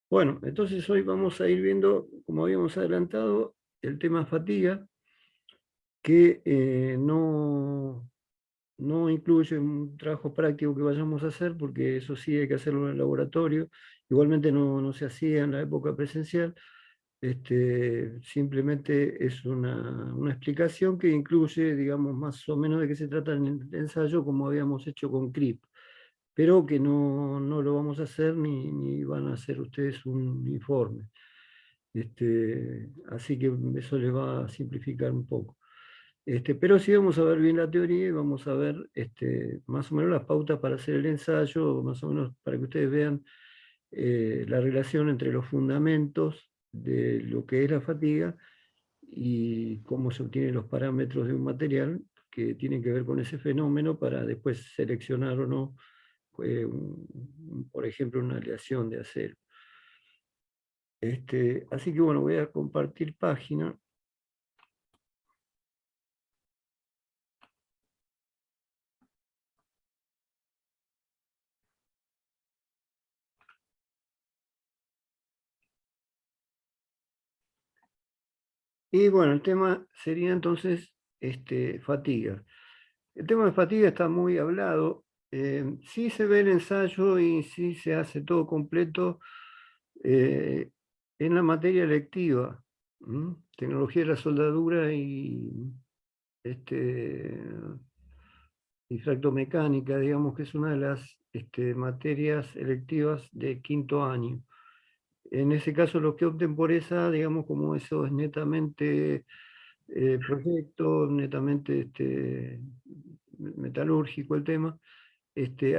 Bueno, entonces hoy vamos a ir viendo, como habíamos adelantado, el tema fatiga, que no incluye un trabajo práctico que vayamos a hacer, porque eso sí hay que hacerlo en el laboratorio. Igualmente no se hacía en la época presencial. Simplemente es una explicación que incluye, digamos, más o menos de qué se trata en el ensayo, como habíamos hecho con CRIP, pero que no lo vamos a hacer ni van a hacer ustedes un informe. Así que eso les va a simplificar un poco. Pero sí vamos a ver bien la teoría y vamos a ver más o menos las pautas para hacer el ensayo, más o menos para que ustedes vean la relación entre los fundamentos de lo que es la fatiga y cómo se obtienen los parámetros de un material que tienen que ver con ese fenómeno para después seleccionar o no, por ejemplo, una aleación de acero. Así que bueno, voy a compartir página. Y bueno, el tema sería entonces fatiga. El tema de fatiga está muy hablado. Sí se ve el ensayo y sí se hace todo completo eh, en la materia electiva, tecnología de la soldadura este, y fractomecánica, digamos que es una de las materias electivas de quinto año. En ese caso, los que opten por esa, digamos, como eso es netamente proyecto, netamente metalúrgico el tema,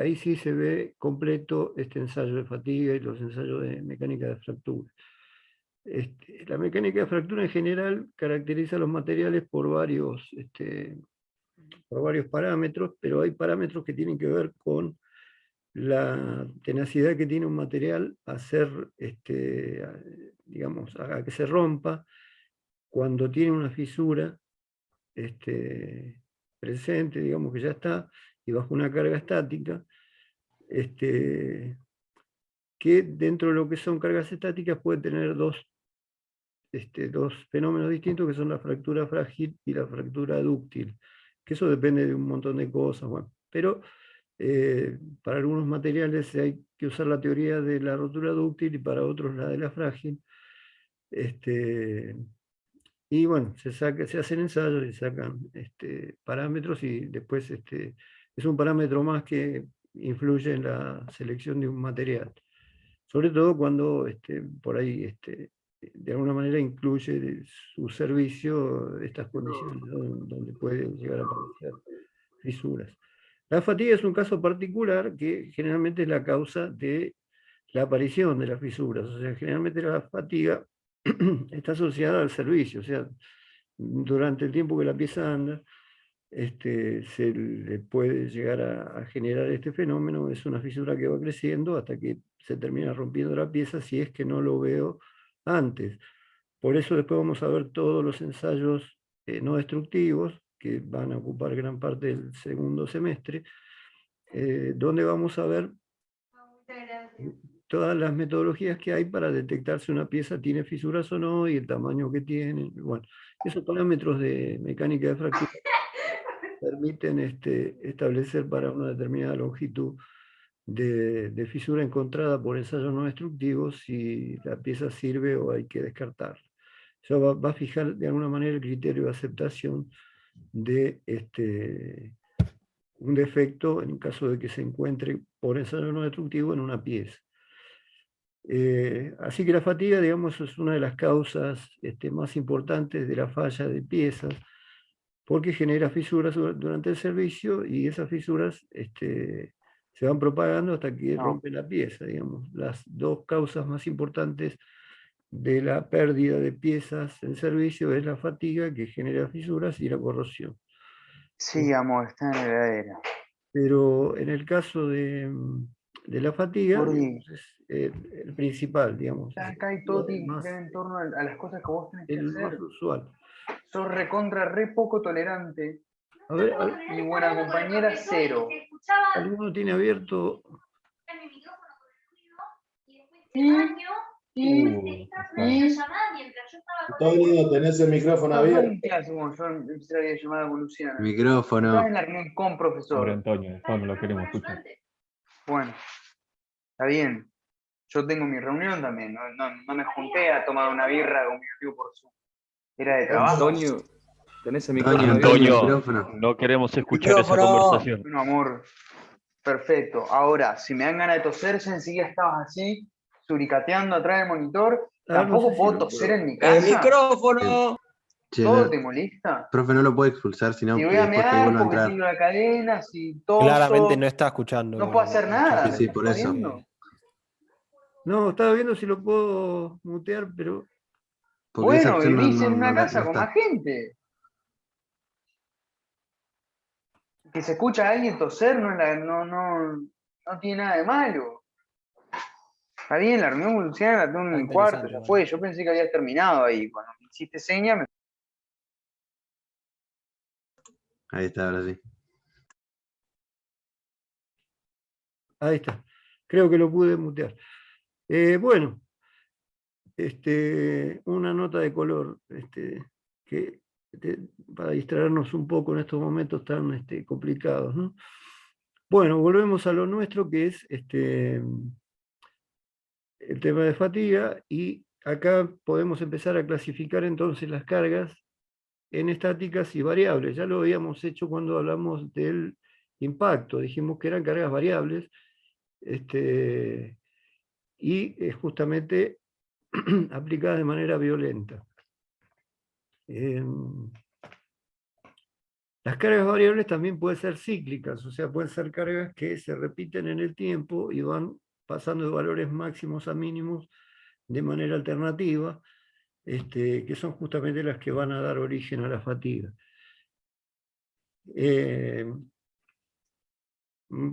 ahí sí se ve completo este ensayo de fatiga y los ensayos de mecánica de fractura. La mecánica de fractura en general caracteriza los materiales por varios parámetros, pero hay parámetros que tienen que ver con la tenacidad que tiene un material a ser, digamos, a que se rompa cuando tiene una fisura presente, digamos que ya está, y bajo una carga estática, este, que dentro de lo que son cargas estáticas puede tener dos fenómenos distintos que son la fractura frágil y la fractura dúctil, que eso depende de un montón de cosas, bueno, pero para algunos materiales hay que usar la teoría de la rotura dúctil y para otros la de la frágil. Este, y bueno, se hacen ensayos y sacan parámetros y después es un parámetro más que influye en la selección de un material. Sobre todo cuando por ahí de alguna manera incluye de su servicio estas condiciones, ¿no? Donde puede llegar a aparecer fisuras. La fatiga es un caso particular que generalmente es la causa de la aparición de las fisuras. O sea, generalmente la fatiga está asociada al servicio. O sea, durante el tiempo que la pieza anda, se le puede llegar a generar este fenómeno. Es una fisura que va creciendo hasta que se termina rompiendo la pieza si es que no lo veo antes. Por eso después vamos a ver todos los ensayos no destructivos que van a ocupar gran parte del segundo semestre, donde vamos a ver todas las metodologías que hay para detectar si una pieza tiene fisuras o no y el tamaño que tiene. Bueno, esos parámetros de mecánica de fractura permiten establecer para una determinada longitud de fisura encontrada por ensayos no destructivos si la pieza sirve o hay que descartarla. Eso va a fijar de alguna manera el criterio de aceptación de un defecto en caso de que se encuentre por ensayo no destructivo en una pieza. Así que la fatiga, digamos, es una de las causas más importantes de la falla de piezas, porque genera fisuras durante el servicio y esas fisuras se van propagando hasta que No. rompe la pieza, digamos. Las dos causas más importantes de la pérdida de piezas en servicio es la fatiga, que genera fisuras, y la corrosión. Sí, amor, está en la heladera. Pero en el caso de la fatiga, Gordi, digamos, es el principal, digamos, es acá y todo el tiene que más, girar en torno a las cosas que vos tenés que el más hacer. usual. Sos recontra, re poco tolerante. A ver, Mi buena compañera, cero. ¿alguno tiene abierto? Y Y Antonio, ¿tenés el micrófono no, no abierto? en clase, como yo empecé la videollamada con Luciana. Micrófono. Estaba en la reunión con Pobre profesor. Antonio, después me lo queremos escuchar. Bueno, está bien. Yo tengo mi reunión también. No me junté a tomar una birra con mi amigo por Zoom. Era de trabajo. Antonio, tenés el micrófono Antonio, abierto. el Antonio, micrófono. no queremos escuchar esa Micrófono. conversación. Bueno, amor. Perfecto. Ahora, si me dan ganas de toser, ya enseguida estabas así, suricateando atrás del monitor. Ah, no Tampoco sé si puedo lo toser puedo. en mi casa. micrófono. Che, ¿Todo no, te molesta? profe, no lo puede expulsar, sino Si que voy a después que mear vuelva a porque entrar. tiro la cadena, si toso, Claramente no está escuchando. no puedo hacer nada. Sí, ¿Me sí, estás por eso. jodiendo? No, estaba viendo si lo puedo mutear, pero Porque esa Bueno, opción vivís en una no casa con está. más gente. Que se escucha a alguien toser no tiene nada de malo. Está bien, la reunión con Luciana la tengo en Está el cuarto, interesante, ya bueno. fue. Yo pensé que habías terminado ahí. Cuando me hiciste seña, Ahí está, ahora sí. ahí está. Creo que lo pude mutear. Bueno, una nota de color que para distraernos un poco en estos momentos tan complicados, ¿no? Bueno, volvemos a lo nuestro, que es el tema de fatiga, y acá podemos empezar a clasificar entonces las cargas en estáticas y variables. Ya lo habíamos hecho cuando hablamos del impacto, dijimos que eran cargas variables, y justamente aplicadas de manera violenta. Las cargas variables también pueden ser cíclicas, o sea, pueden ser cargas que se repiten en el tiempo y van pasando de valores máximos a mínimos de manera alternativa, que son justamente las que van a dar origen a la fatiga.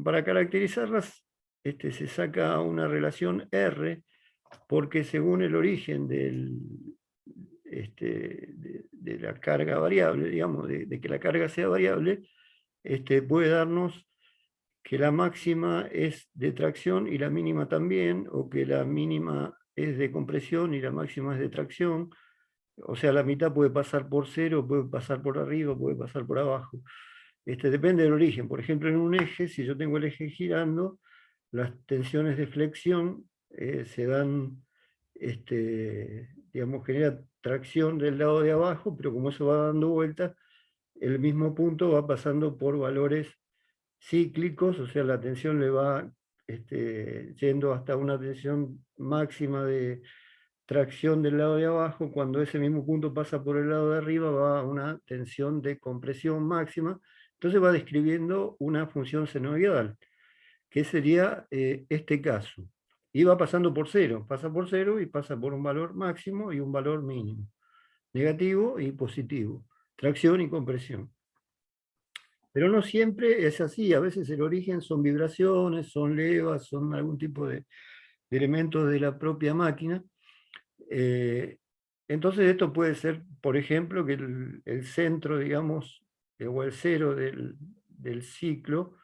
Para caracterizarlas, se saca una relación R, porque según el origen de la carga variable, digamos, de que la carga sea variable, puede darnos que la máxima es de tracción y la mínima también, o que la mínima es de compresión y la máxima es de tracción. O sea, la mitad puede pasar por cero, puede pasar por arriba, puede pasar por abajo. Depende del origen. Por ejemplo, en un eje, si yo tengo el eje girando, las tensiones de flexión se dan, digamos, genera tracción del lado de abajo, pero como eso va dando vueltas, el mismo punto va pasando por valores cíclicos, o sea, la tensión le va yendo hasta una tensión máxima de tracción del lado de abajo. Cuando ese mismo punto pasa por el lado de arriba, va a una tensión de compresión máxima. Entonces va describiendo una función senoidal, que sería este caso. Y va pasando por cero, pasa por cero y pasa por un valor máximo y un valor mínimo, negativo y positivo, tracción y compresión. Pero no siempre es así, a veces el origen son vibraciones, son levas, son algún tipo de elementos de la propia máquina. Entonces esto puede ser, por ejemplo, que el centro, digamos, o el cero del ciclo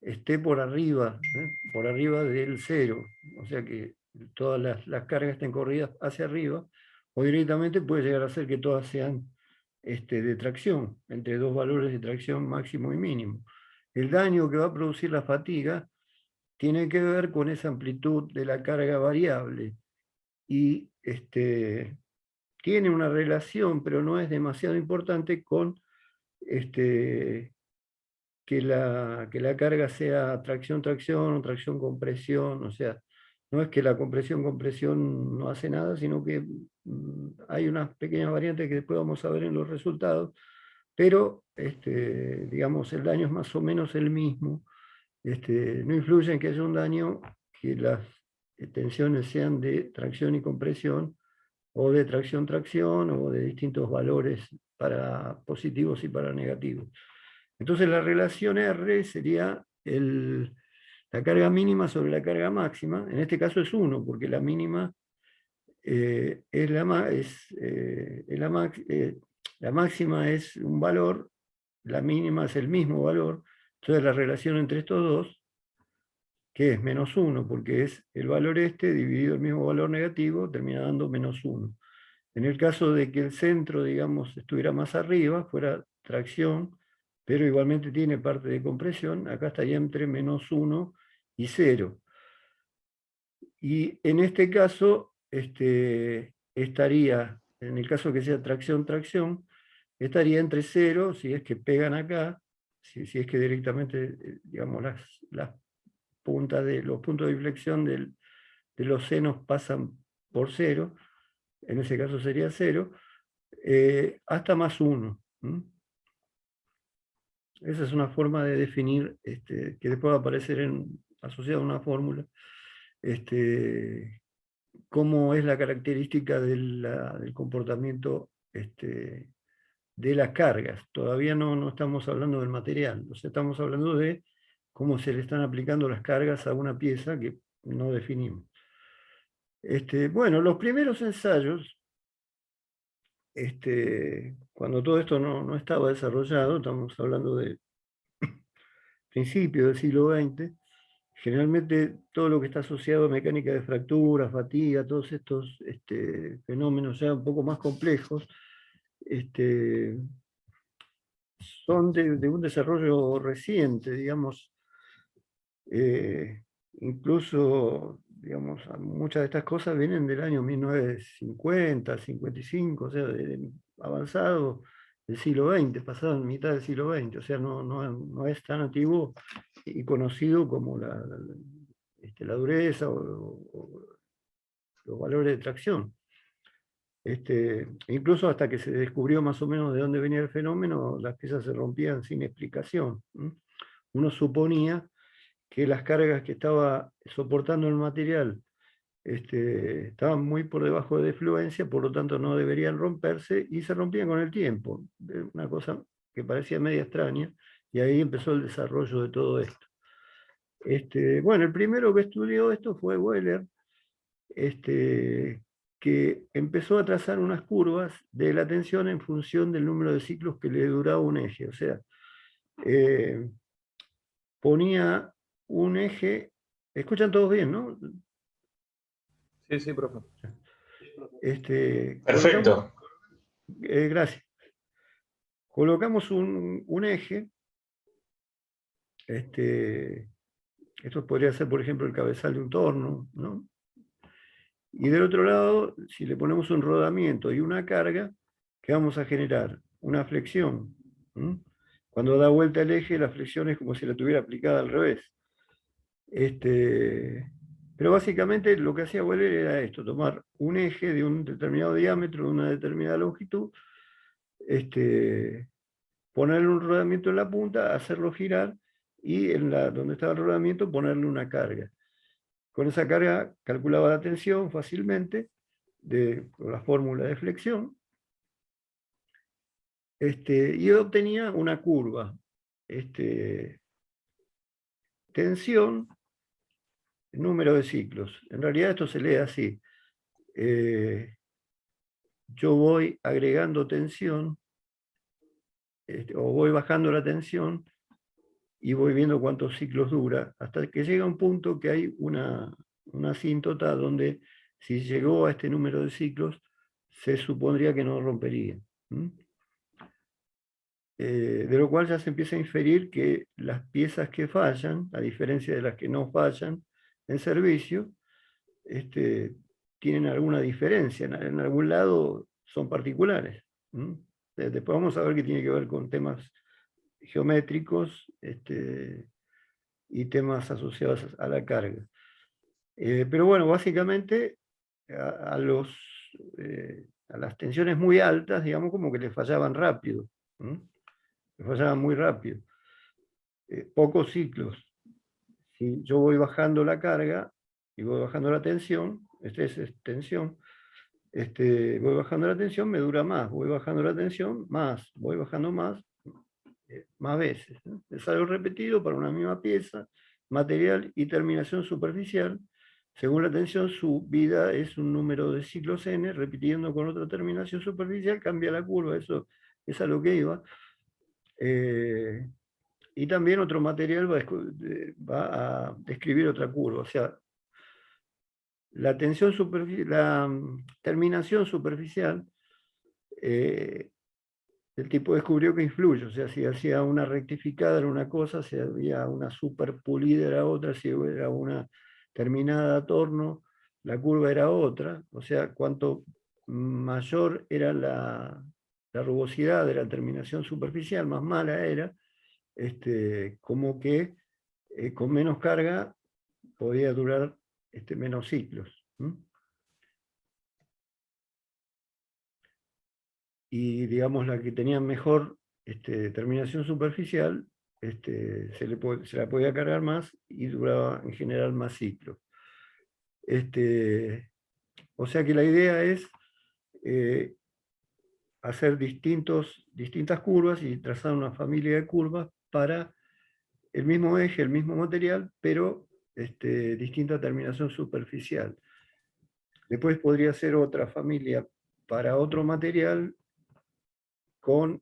esté por arriba del cero, o sea que todas las cargas estén corridas hacia arriba, o directamente puede llegar a ser que todas sean de tracción, entre dos valores de tracción máximo y mínimo. El daño que va a producir la fatiga tiene que ver con esa amplitud de la carga variable, y tiene una relación, pero no es demasiado importante, con que la carga sea tracción-tracción o tracción-compresión. O sea, no es que la compresión no hace nada, sino que hay unas pequeñas variantes que después vamos a ver en los resultados, pero digamos, el daño es más o menos el mismo. No influye en que haya un daño que las tensiones sean de tracción y compresión, o de tracción-tracción, o de distintos valores para positivos y para negativos. Entonces la relación R sería la carga mínima sobre la carga máxima. En este caso es 1, porque la mínima la máxima es un valor, la mínima es el mismo valor. Entonces la relación entre estos dos que es -1, porque es el valor este dividido el mismo valor negativo, termina dando -1. En el caso de que el centro, digamos, estuviera más arriba, fuera tracción, pero igualmente tiene parte de compresión, acá estaría entre -1 y 0. Y en este caso, estaría, en el caso que sea tracción-tracción, estaría entre 0, si es que pegan acá, si es que directamente, digamos, las puntas los puntos de inflexión de los senos pasan por 0, en ese caso sería 0, hasta +1. Esa es una forma de definir, que después va a aparecer asociada a una fórmula, cómo es la característica del comportamiento de las cargas. Todavía no estamos hablando del material, o sea, estamos hablando de cómo se le están aplicando las cargas a una pieza que no definimos. Bueno, los primeros ensayos, cuando todo esto no estaba desarrollado, estamos hablando de principios del siglo XX, generalmente todo lo que está asociado a mecánica de fractura, fatiga, todos estos fenómenos ya un poco más complejos, son de un desarrollo reciente, digamos. Incluso, digamos, muchas de estas cosas vienen del año 1950, 55, o sea, avanzado del siglo XX, pasado en mitad del siglo XX, o sea, no es tan antiguo y conocido como la dureza o los valores de tracción. Incluso hasta que se descubrió más o menos de dónde venía el fenómeno, las piezas se rompían sin explicación. Uno suponía que las cargas que estaba soportando el material estaban muy por debajo de fluencia, por lo tanto no deberían romperse, y se rompían con el tiempo. Una cosa que parecía media extraña, y ahí empezó el desarrollo de todo esto. Bueno, el primero que estudió esto fue Wöhler, que empezó a trazar unas curvas de la tensión en función del número de ciclos que le duraba un eje. O sea, ponía un eje, escuchan todos bien, ¿no? Sí, sí, profe. Perfecto. Gracias. Colocamos un eje, esto podría ser, por ejemplo, el cabezal de un torno, ¿no? Y del otro lado, si le ponemos un rodamiento y una carga, ¿qué vamos a generar? Una flexión. Cuando da vuelta el eje, la flexión es como si la tuviera aplicada al revés. Pero básicamente lo que hacía Wöhler era esto: tomar un eje de un determinado diámetro, de una determinada longitud, ponerle un rodamiento en la punta, hacerlo girar, y donde estaba el rodamiento ponerle una carga. Con esa carga calculaba la tensión fácilmente con la fórmula de flexión, y obtenía una curva. Tensión, número de ciclos. En realidad esto se lee así. Yo voy agregando tensión, o voy bajando la tensión, y voy viendo cuántos ciclos dura, hasta que llega un punto que hay una asíntota donde, si llegó a este número de ciclos, se supondría que no rompería. De lo cual ya se empieza a inferir que las piezas que fallan, a diferencia de las que no fallan en servicio, tienen alguna diferencia, en algún lado son particulares. Después vamos a ver que tiene que ver con temas geométricos y temas asociados a la carga. Pero bueno, básicamente a las tensiones muy altas, digamos, como que le fallaban rápido. Le fallaban muy rápido. Pocos ciclos. Si yo voy bajando la carga y voy bajando la tensión, esta es tensión, voy bajando la tensión, me dura más, voy bajando la tensión, más, voy bajando más veces. Es algo repetido para una misma pieza, material y terminación superficial. Según la tensión, su vida es un número de ciclos n, repitiendo con otra terminación superficial, cambia la curva. Eso es a lo que iba. y también otro material va a describir otra curva. O sea, la terminación superficial, el tipo descubrió que influye. O sea, si hacía una rectificada era una cosa, si había una super pulida era otra, si era una terminada a torno, la curva era otra. O sea, cuanto mayor era la rugosidad de la terminación superficial, más mala era, como que con menos carga podía durar menos ciclos. Y digamos la que tenía mejor terminación superficial, se la podía cargar más y duraba en general más ciclos. O sea que la idea es hacer distintas curvas y trazar una familia de curvas para el mismo eje, el mismo material, pero distinta terminación superficial. Después podría ser otra familia para otro material con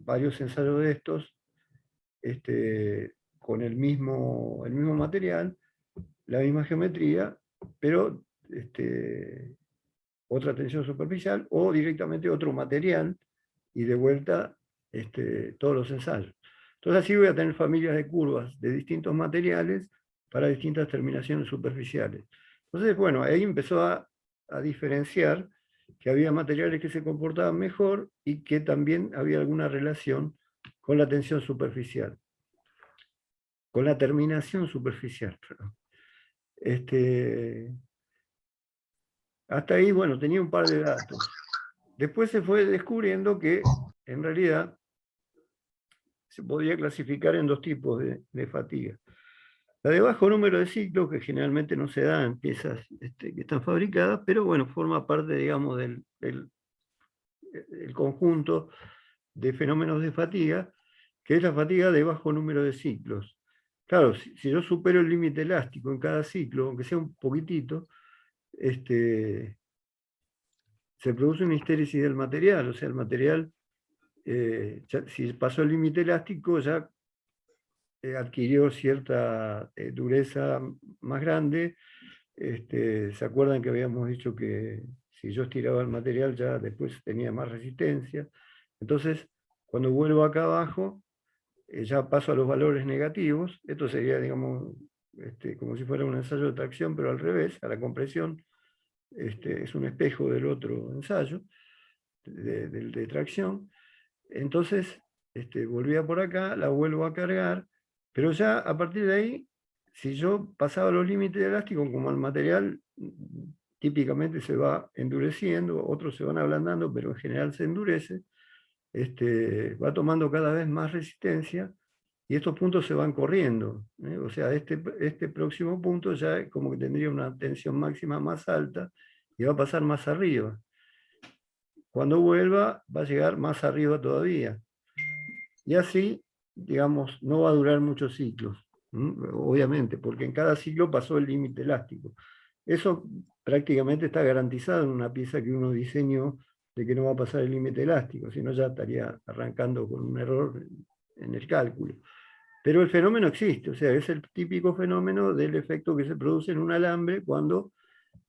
varios ensayos de estos, con el mismo material, la misma geometría, pero otra tensión superficial o directamente otro material y de vuelta todos los ensayos. Entonces así voy a tener familias de curvas de distintos materiales para distintas terminaciones superficiales. Entonces, bueno, ahí empezó a diferenciar que había materiales que se comportaban mejor y que también había alguna relación con la tensión superficial, con la terminación superficial. Hasta ahí, bueno, tenía un par de datos. Después se fue descubriendo que en realidad se podía clasificar en dos tipos de fatiga. La de bajo número de ciclos, que generalmente no se da en piezas que están fabricadas, pero bueno, forma parte, digamos, del conjunto de fenómenos de fatiga, que es la fatiga de bajo número de ciclos. Claro, si yo supero el límite elástico en cada ciclo, aunque sea un poquitito, se produce una histéresis del material. O sea, el material, si pasó el límite elástico, ya adquirió cierta dureza más grande. ¿Se acuerdan que habíamos dicho que si yo estiraba el material ya después tenía más resistencia? Entonces, cuando vuelvo acá abajo, ya paso a los valores negativos. Esto sería, digamos, como si fuera un ensayo de tracción, pero al revés, a la compresión. Es un espejo del otro ensayo, de tracción. Entonces, volvía por acá, la vuelvo a cargar, pero ya a partir de ahí, si yo pasaba los límites elásticos, como el material típicamente se va endureciendo, otros se van ablandando, pero en general se endurece, va tomando cada vez más resistencia y estos puntos se van corriendo. O sea, este próximo punto ya es como que tendría una tensión máxima más alta y va a pasar más arriba. Cuando vuelva, va a llegar más arriba todavía. Y así, digamos, no va a durar muchos ciclos, obviamente, porque en cada ciclo pasó el límite elástico. Eso prácticamente está garantizado en una pieza que uno diseñó de que no va a pasar el límite elástico, si no ya estaría arrancando con un error en el cálculo. Pero el fenómeno existe, o sea, es el típico fenómeno del efecto que se produce en un alambre cuando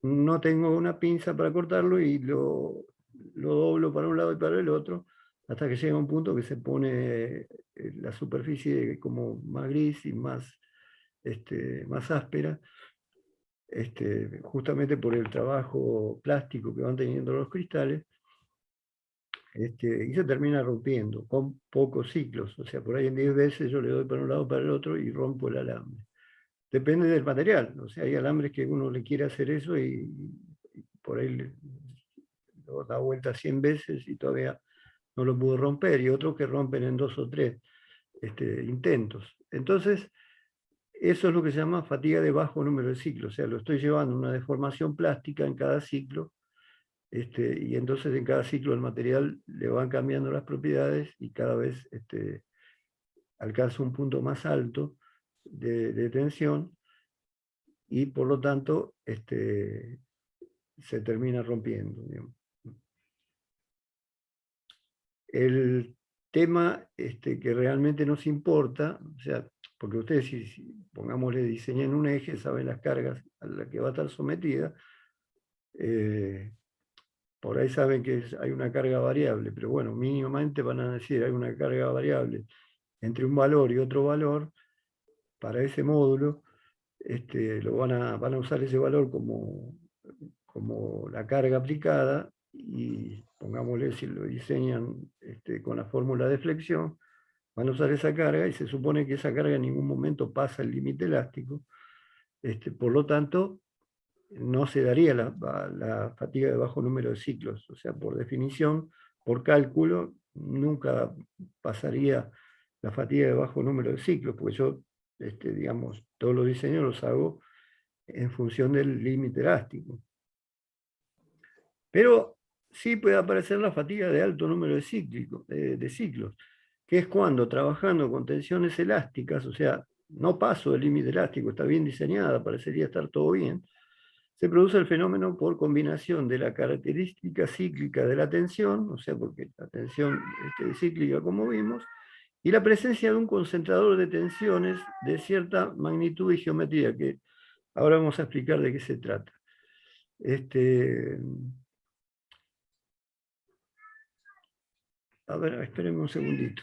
no tengo una pinza para cortarlo y lo doblo para un lado y para el otro, hasta que llega un punto que se pone la superficie como más gris y más áspera, justamente por el trabajo plástico que van teniendo los cristales, y se termina rompiendo con pocos ciclos. O sea, por ahí en 10 veces yo le doy para un lado para el otro y rompo el alambre. Depende del material. O sea, hay alambres que uno le quiere hacer eso y por ahí lo da vuelta 100 veces y todavía no lo pudo romper, y otros que rompen en 2 o 3 intentos. Entonces, eso es lo que se llama fatiga de bajo número de ciclos. O sea, lo estoy llevando a una deformación plástica en cada ciclo, y entonces en cada ciclo el material le van cambiando las propiedades y cada vez alcanza un punto más alto de tensión y por lo tanto se termina rompiendo, digamos. El tema que realmente nos importa, o sea, porque ustedes, si pongámosle, diseñan un eje, saben las cargas a las que va a estar sometida, por ahí saben que hay una carga variable, pero bueno, mínimamente van a decir, hay una carga variable entre un valor y otro valor, para ese módulo, van a usar ese valor como la carga aplicada, y pongámosle, si lo diseñan con la fórmula de flexión, van a usar esa carga, y se supone que esa carga en ningún momento pasa el límite elástico, por lo tanto, no se daría la fatiga de bajo número de ciclos. O sea, por definición, por cálculo, nunca pasaría la fatiga de bajo número de ciclos, porque yo, digamos, todos los diseños los hago en función del límite elástico. Pero sí puede aparecer la fatiga de alto número de ciclos, que es cuando, trabajando con tensiones elásticas, o sea, no paso del límite elástico, está bien diseñada, parecería estar todo bien, se produce el fenómeno por combinación de la característica cíclica de la tensión, o sea, porque la tensión es cíclica como vimos, y la presencia de un concentrador de tensiones de cierta magnitud y geometría, que ahora vamos a explicar de qué se trata. A ver, espérenme un segundito.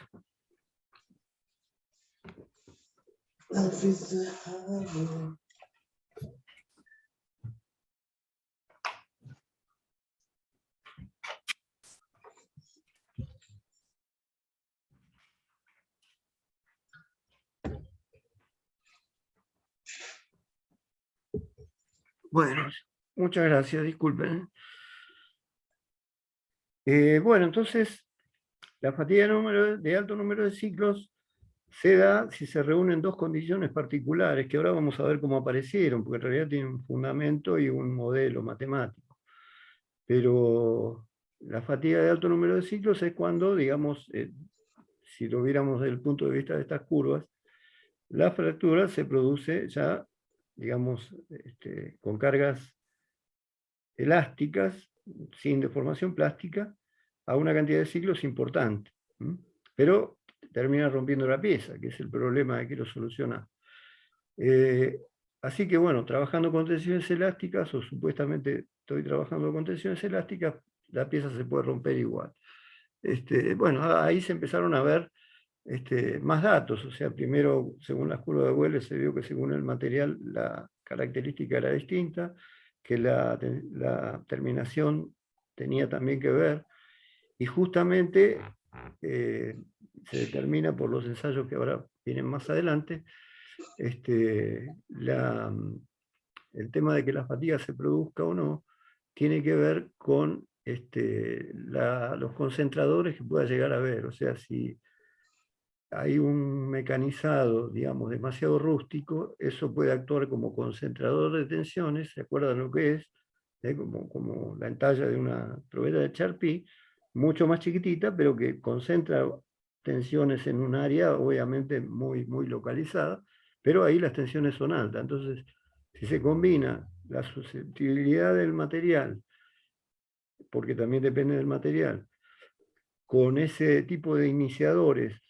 Bueno, muchas gracias, disculpen. Bueno, entonces, la fatiga de alto número de ciclos se da si se reúnen dos condiciones particulares, que ahora vamos a ver cómo aparecieron, porque en realidad tienen un fundamento y un modelo matemático. Pero la fatiga de alto número de ciclos es cuando, digamos, si lo viéramos desde el punto de vista de estas curvas, la fractura se produce ya, digamos, con cargas elásticas, sin deformación plástica, a una cantidad de ciclos importante. Pero termina rompiendo la pieza, que es el problema que quiero solucionar. Así que bueno, trabajando con tensiones elásticas, o supuestamente estoy trabajando con tensiones elásticas, la pieza se puede romper igual. Bueno, ahí se empezaron a ver más datos, o sea, primero, según las curvas de Wheeler, se vio que según el material la característica era distinta, que la terminación tenía también que ver, y justamente se determina por los ensayos que ahora vienen más adelante, el tema de que la fatiga se produzca o no, tiene que ver con los concentradores que pueda llegar a haber. O sea, si hay un mecanizado, digamos, demasiado rústico, eso puede actuar como concentrador de tensiones, ¿se acuerdan lo que es? Como la entalla de una probeta de Charpy, mucho más chiquitita, pero que concentra tensiones en un área, obviamente muy, muy localizada, pero ahí las tensiones son altas. Entonces, si se combina la susceptibilidad del material, porque también depende del material, con ese tipo de iniciadores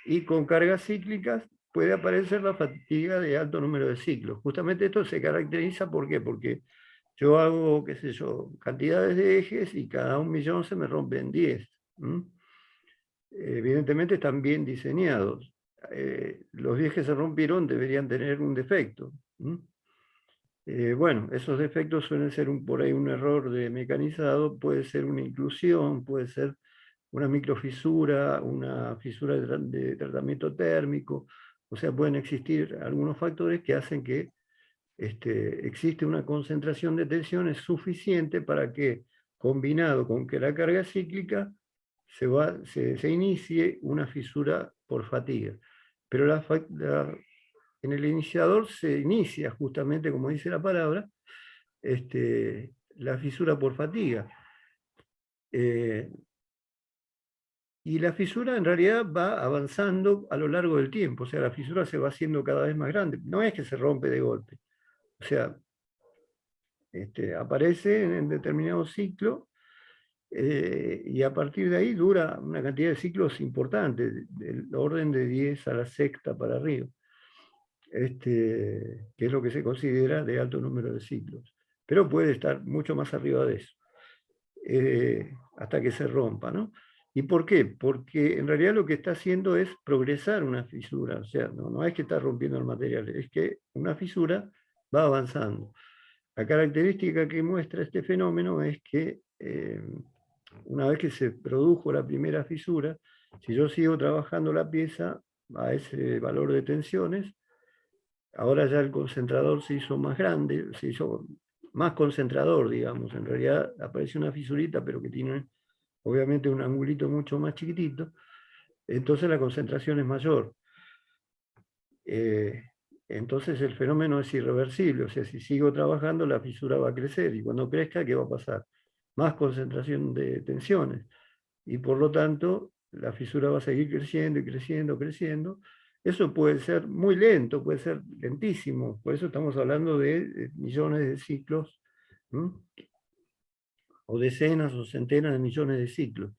y con cargas cíclicas, puede aparecer la fatiga de alto número de ciclos. Justamente esto se caracteriza, ¿por qué? Porque yo hago, qué sé yo, cantidades de ejes y cada 1.000.000 se me rompen 10. Evidentemente están bien diseñados. Los 10 que se rompieron deberían tener un defecto. Bueno, esos defectos suelen ser por ahí un error de mecanizado, puede ser una inclusión, puede ser una microfisura, una fisura de tratamiento térmico, o sea, pueden existir algunos factores que hacen que existe una concentración de tensiones suficiente para que, combinado con que la carga cíclica, se inicie una fisura por fatiga. Pero en el iniciador se inicia, justamente como dice la palabra, la fisura por fatiga. Y la fisura en realidad va avanzando a lo largo del tiempo, o sea, la fisura se va haciendo cada vez más grande. No es que se rompe de golpe. O sea, aparece en determinado ciclo, Y a partir de ahí dura una cantidad de ciclos importante, del orden de 10 a la sexta para arriba, que es lo que se considera de alto número de ciclos. Pero puede estar mucho más arriba de eso, hasta que se rompa, ¿no? ¿Y por qué? Porque en realidad lo que está haciendo es progresar una fisura, o sea, no es que está rompiendo el material, es que una fisura va avanzando. La característica que muestra este fenómeno es que una vez que se produjo la primera fisura, si yo sigo trabajando la pieza a ese valor de tensiones, ahora ya el concentrador se hizo más grande, se hizo más concentrador, digamos. En realidad aparece una fisurita, pero que tiene obviamente un angulito mucho más chiquitito, entonces la concentración es mayor. Entonces el fenómeno es irreversible, o sea, si sigo trabajando la fisura va a crecer, y cuando crezca, ¿qué va a pasar? Más concentración de tensiones, y por lo tanto la fisura va a seguir creciendo y creciendo, creciendo. Eso puede ser muy lento, puede ser lentísimo, por eso estamos hablando de millones de ciclos, ¿m? O decenas o centenas de millones de ciclos.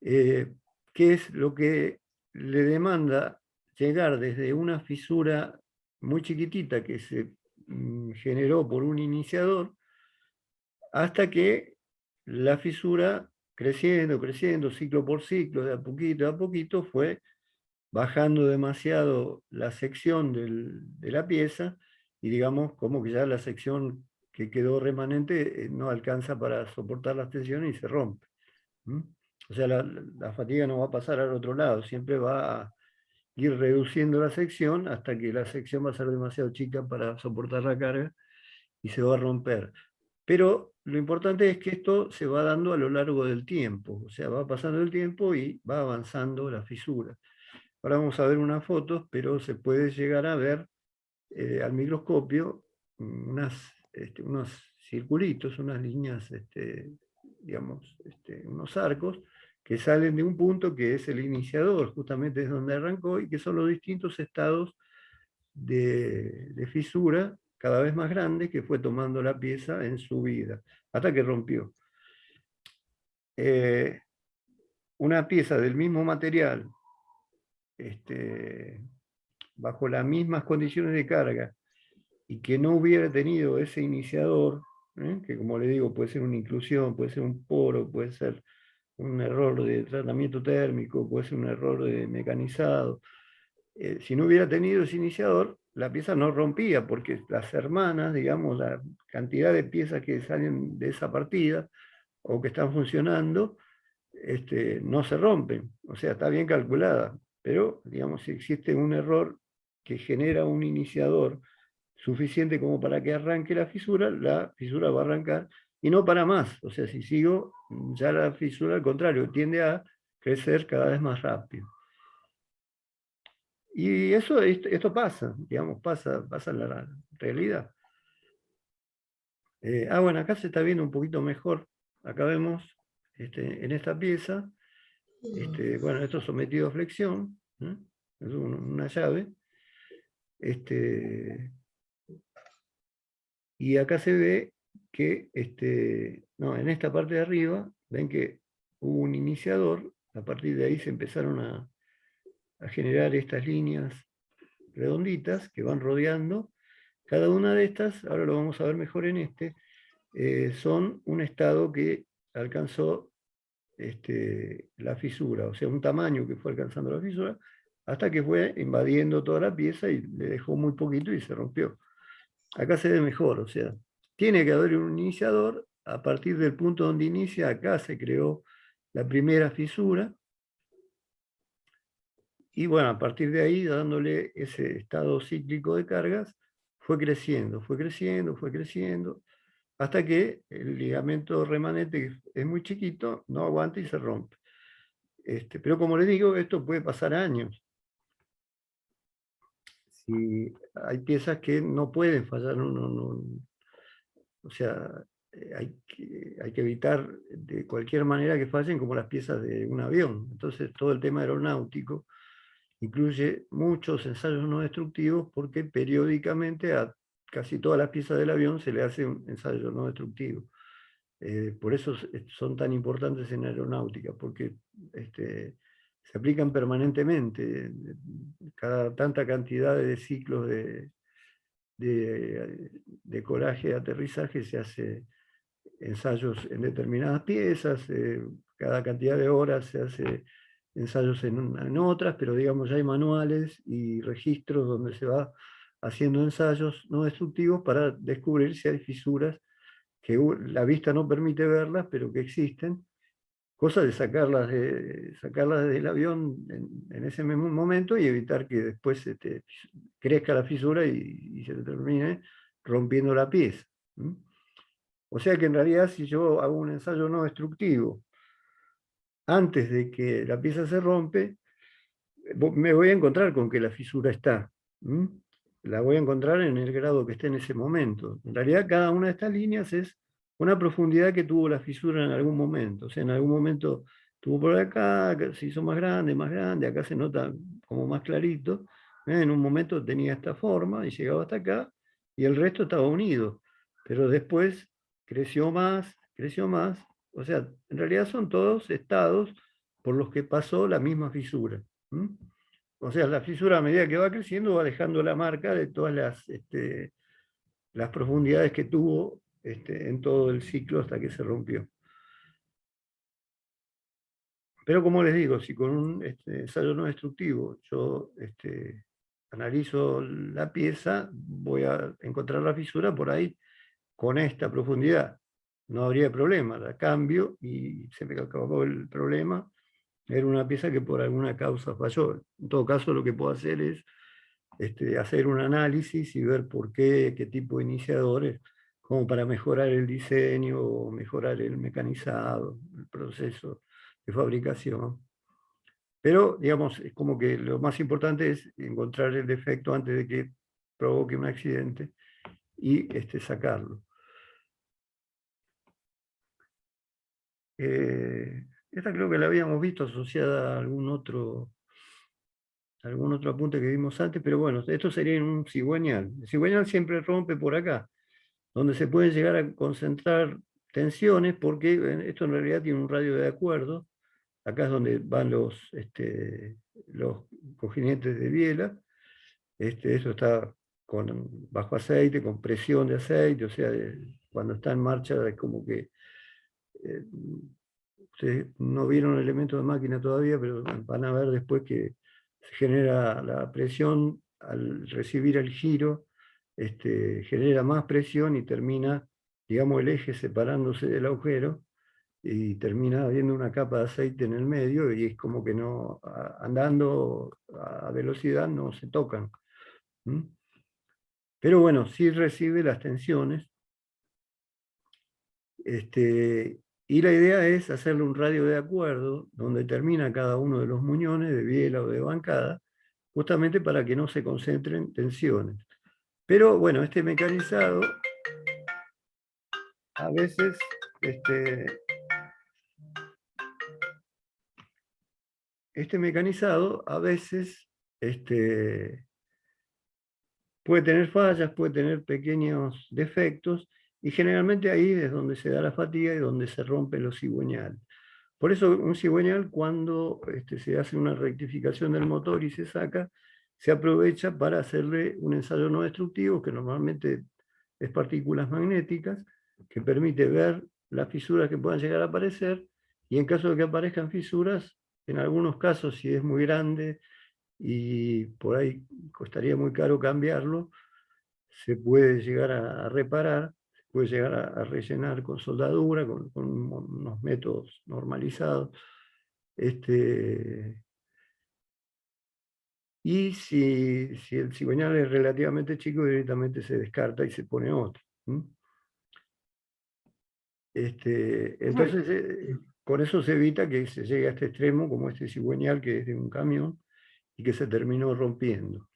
¿Qué es lo que le demanda llegar desde una fisura muy chiquitita que se generó por un iniciador hasta que la fisura, creciendo, creciendo, ciclo por ciclo, de a poquito, fue bajando demasiado la sección de la pieza, y digamos como que ya la sección que quedó remanente no alcanza para soportar las tensiones y se rompe. O sea, la fatiga no va a pasar al otro lado, siempre va a ir reduciendo la sección hasta que la sección va a ser demasiado chica para soportar la carga y se va a romper. Pero lo importante es que esto se va dando a lo largo del tiempo, o sea, va pasando el tiempo y va avanzando la fisura. Ahora vamos a ver unas fotos, pero se puede llegar a ver al microscopio unos circulitos, unas líneas, digamos, unos arcos, que salen de un punto que es el iniciador, justamente es donde arrancó, y que son los distintos estados de fisura cada vez más grande que fue tomando la pieza en su vida, hasta que rompió. Una pieza del mismo material, bajo las mismas condiciones de carga, y que no hubiera tenido ese iniciador, que como le digo, puede ser una inclusión, puede ser un poro, puede ser un error de tratamiento térmico, puede ser un error de mecanizado. Si no hubiera tenido ese iniciador, la pieza no rompía, porque las hermanas, digamos, la cantidad de piezas que salen de esa partida o que están funcionando, no se rompen. O sea, está bien calculada, pero, digamos, si existe un error que genera un iniciador suficiente como para que arranque la fisura va a arrancar y no para más. O sea, si sigo, ya la fisura al contrario tiende a crecer cada vez más rápido. Y esto pasa, digamos, pasa en la realidad. Bueno, acá se está viendo un poquito mejor. Acá vemos en esta pieza, bueno, esto sometido a flexión, es una llave. Y acá se ve que, en esta parte de arriba, ven que hubo un iniciador, a partir de ahí se empezaron a generar estas líneas redonditas que van rodeando. Cada una de estas, ahora lo vamos a ver mejor en son un estado que alcanzó la fisura, o sea, un tamaño que fue alcanzando la fisura, hasta que fue invadiendo toda la pieza y le dejó muy poquito y se rompió. Acá se ve mejor, o sea, tiene que haber un iniciador. A partir del punto donde inicia, acá se creó la primera fisura, y bueno, a partir de ahí, dándole ese estado cíclico de cargas, fue creciendo, fue creciendo, fue creciendo, hasta que el ligamento remanente, que es muy chiquito, no aguanta y se rompe. Pero como les digo, esto puede pasar años. Si hay piezas que no pueden fallar, o sea, hay que evitar de cualquier manera que fallen, como las piezas de un avión. Entonces todo el tema aeronáutico incluye muchos ensayos no destructivos, porque periódicamente a casi todas las piezas del avión se le hace un ensayo no destructivo. Por eso son tan importantes en aeronáutica, porque se aplican permanentemente. Cada tanta cantidad de ciclos de decoraje y aterrizaje se hace ensayos en determinadas piezas, cada cantidad de horas se hace ensayos en otras, pero digamos ya hay manuales y registros donde se va haciendo ensayos no destructivos para descubrir si hay fisuras que la vista no permite verlas, pero que existen, cosa de sacarlas del avión en ese mismo momento y evitar que después crezca la fisura y se termine rompiendo la pieza. O sea que en realidad si yo hago un ensayo no destructivo antes de que la pieza se rompe, me voy a encontrar con que la fisura está. La voy a encontrar en el grado que esté en ese momento. En realidad cada una de estas líneas es una profundidad que tuvo la fisura en algún momento. O sea, en algún momento tuvo por acá, se hizo más grande, acá se nota como más clarito. En un momento tenía esta forma y llegaba hasta acá, y el resto estaba unido. Pero después creció más. O sea, en realidad son todos estados por los que pasó la misma fisura. O sea, la fisura a medida que va creciendo va dejando la marca de todas las profundidades que tuvo en todo el ciclo hasta que se rompió. Pero como les digo, si con un ensayo no destructivo yo analizo la pieza, voy a encontrar la fisura por ahí con esta profundidad. No habría problema, la cambio y se me acabó el problema. Era una pieza que por alguna causa falló. En todo caso, lo que puedo hacer es hacer un análisis y ver por qué tipo de iniciadores, como para mejorar el diseño o mejorar el mecanizado, el proceso de fabricación. Pero, digamos, es como que lo más importante es encontrar el defecto antes de que provoque un accidente y sacarlo. Esta creo que la habíamos visto asociada a algún otro apunte que vimos antes, pero bueno, esto sería un cigüeñal. El cigüeñal siempre rompe por acá, donde se pueden llegar a concentrar tensiones, porque esto en realidad tiene un radio de acuerdo. Acá es donde van los cojinetes de biela. Eso está bajo aceite, con presión de aceite, o sea, cuando está en marcha es como que ustedes no vieron elementos de máquina todavía, pero van a ver después que se genera la presión al recibir el giro, genera más presión y termina, digamos, el eje separándose del agujero y termina habiendo una capa de aceite en el medio y es como que no, andando a velocidad no se tocan. Pero bueno, sí recibe las tensiones. Y la idea es hacerle un radio de acuerdo donde termina cada uno de los muñones de biela o de bancada, justamente para que no se concentren tensiones. Pero bueno, este mecanizado a veces puede tener fallas, puede tener pequeños defectos, y generalmente ahí es donde se da la fatiga y donde se rompen los cigüeñales. Por eso un cigüeñal, cuando se hace una rectificación del motor y se saca, se aprovecha para hacerle un ensayo no destructivo, que normalmente es partículas magnéticas, que permite ver las fisuras que puedan llegar a aparecer, y en caso de que aparezcan fisuras, en algunos casos, si es muy grande y por ahí costaría muy caro cambiarlo, se puede llegar a reparar, se puede llegar a rellenar con soldadura, con unos métodos normalizados. Y si el cigüeñal es relativamente chico, directamente se descarta y se pone otro. Entonces, con eso se evita que se llegue a este extremo, como este cigüeñal que es de un camión y que se terminó rompiendo.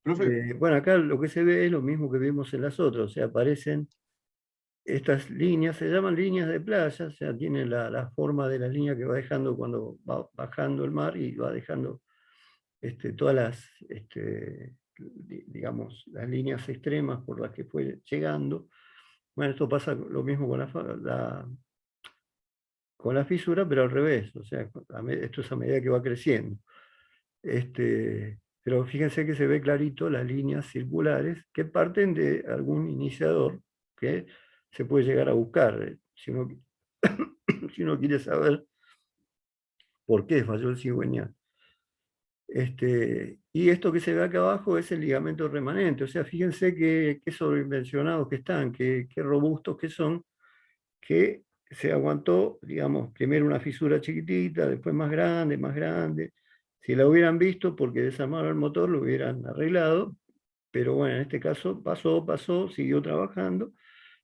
Bueno, acá lo que se ve es lo mismo que vimos en las otras, o sea, aparecen estas líneas, se llaman líneas de playa, o sea, tiene la forma de la línea que va dejando cuando va bajando el mar y va dejando todas las, digamos, las líneas extremas por las que fue llegando. Bueno, esto pasa lo mismo con con la fisura, pero al revés, o sea, esto es a medida que va creciendo. Pero fíjense que se ve clarito las líneas circulares que parten de algún iniciador que se puede llegar a buscar. Si uno, si uno quiere saber por qué falló el cigüeñal. Y esto que se ve acá abajo es el ligamento remanente. O sea, fíjense qué sobredimensionados que están, qué robustos que son, que se aguantó, digamos, primero una fisura chiquitita, después más grande, más grande. Si la hubieran visto, porque desarmaron el motor, lo hubieran arreglado, pero bueno, en este caso pasó, siguió trabajando,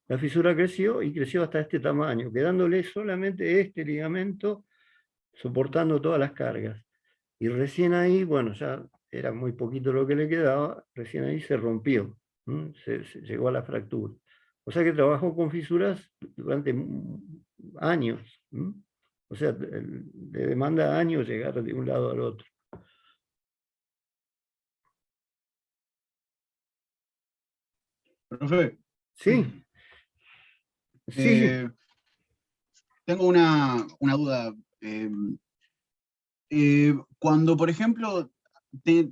la fisura creció y creció hasta este tamaño, quedándole solamente este ligamento soportando todas las cargas. Y recién ahí, bueno, ya era muy poquito lo que le quedaba, recién ahí se rompió, se llegó a la fractura. O sea que trabajó con fisuras durante años. O sea, le demanda años llegar de un lado al otro. Profe, Sí, sí. tengo una duda. Cuando, por ejemplo,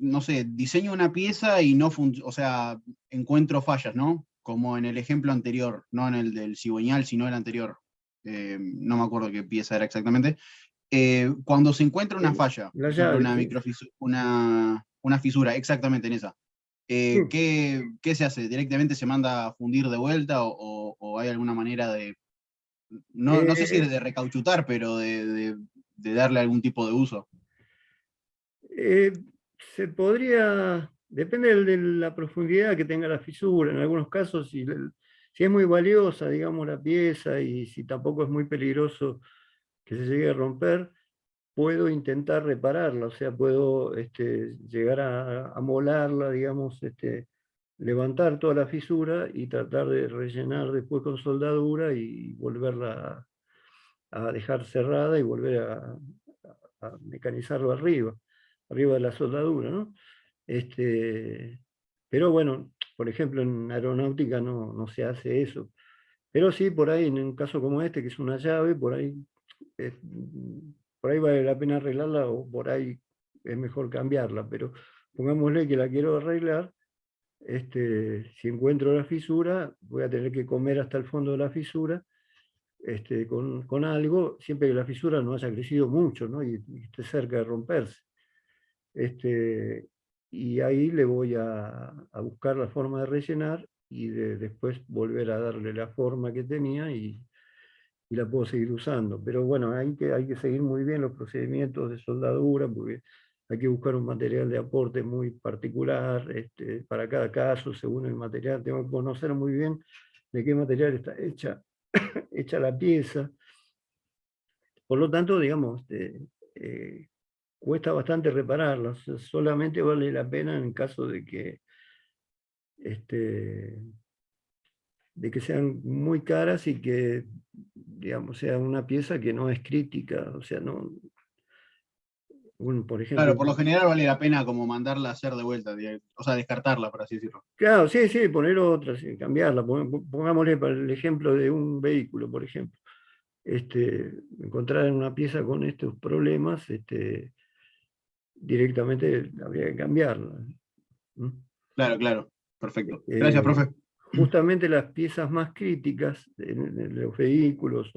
no sé, diseño una pieza y no funciona, o sea, encuentro fallas, ¿no? Como en el ejemplo anterior, no en el del cigüeñal, sino el anterior. No me acuerdo qué pieza era exactamente. Cuando se encuentra una falla, La por ejemplo, llave, una fisura, exactamente en esa, sí. ¿qué se hace? ¿Directamente se manda a fundir de vuelta o hay alguna manera de, no sé si Eh, de recauchutar, pero de darle algún tipo de uso? Se podría, depende de la profundidad que tenga la fisura, en algunos casos, si es muy valiosa, digamos, la pieza y si tampoco es muy peligroso que se llegue a romper, puedo intentar repararla, o sea, puedo llegar a molarla, digamos, levantar toda la fisura y tratar de rellenar después con soldadura y volverla a dejar cerrada y volver a mecanizarlo arriba de la soldadura, ¿no? Pero bueno, por ejemplo, en aeronáutica no se hace eso. Pero sí, por ahí, en un caso como este, que es una llave, eh, por ahí vale la pena arreglarla o por ahí es mejor cambiarla. Pero pongámosle que la quiero arreglar, si encuentro la fisura, voy a tener que comer hasta el fondo de la fisura con algo, siempre que la fisura no haya crecido mucho, ¿no? Y esté cerca de romperse. Y ahí le voy a buscar la forma de rellenar y después volver a darle la forma que tenía y la puedo seguir usando. Pero bueno, hay que seguir muy bien los procedimientos de soldadura porque hay que buscar un material de aporte muy particular para cada caso, según el material. Tengo que conocer muy bien de qué material está hecha la pieza. Por lo tanto, digamos, cuesta bastante repararlas, solamente vale la pena en caso este, de que sean muy caras y que, digamos, sea una pieza que no es crítica, o sea, no, por ejemplo, Claro, por lo general vale la pena como mandarla a hacer de vuelta, o sea, descartarla, por así decirlo. claro, sí, sí, poner otra, sí, cambiarla, pongámosle para el ejemplo de un vehículo, por ejemplo, encontrar una pieza con estos problemas, directamente habría que cambiarla. Claro, claro. Perfecto. Gracias, Eh, profe. Justamente las piezas más críticas en los vehículos,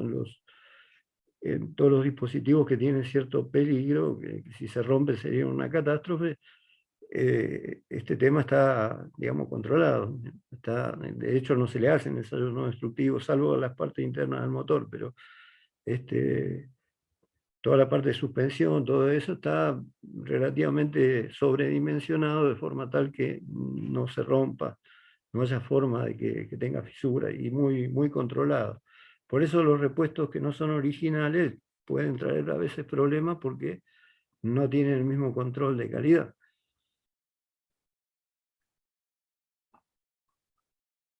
en todos los dispositivos que tienen cierto peligro, que si se rompe sería una catástrofe, este tema está, digamos, controlado. De hecho, no se le hacen ensayos no destructivos, salvo las partes internas del motor, pero toda la parte de suspensión, todo eso está relativamente sobredimensionado de forma tal que no se rompa, no haya forma de que tenga fisura y muy controlado. Por eso los repuestos que no son originales pueden traer a veces problemas porque no tienen el mismo control de calidad.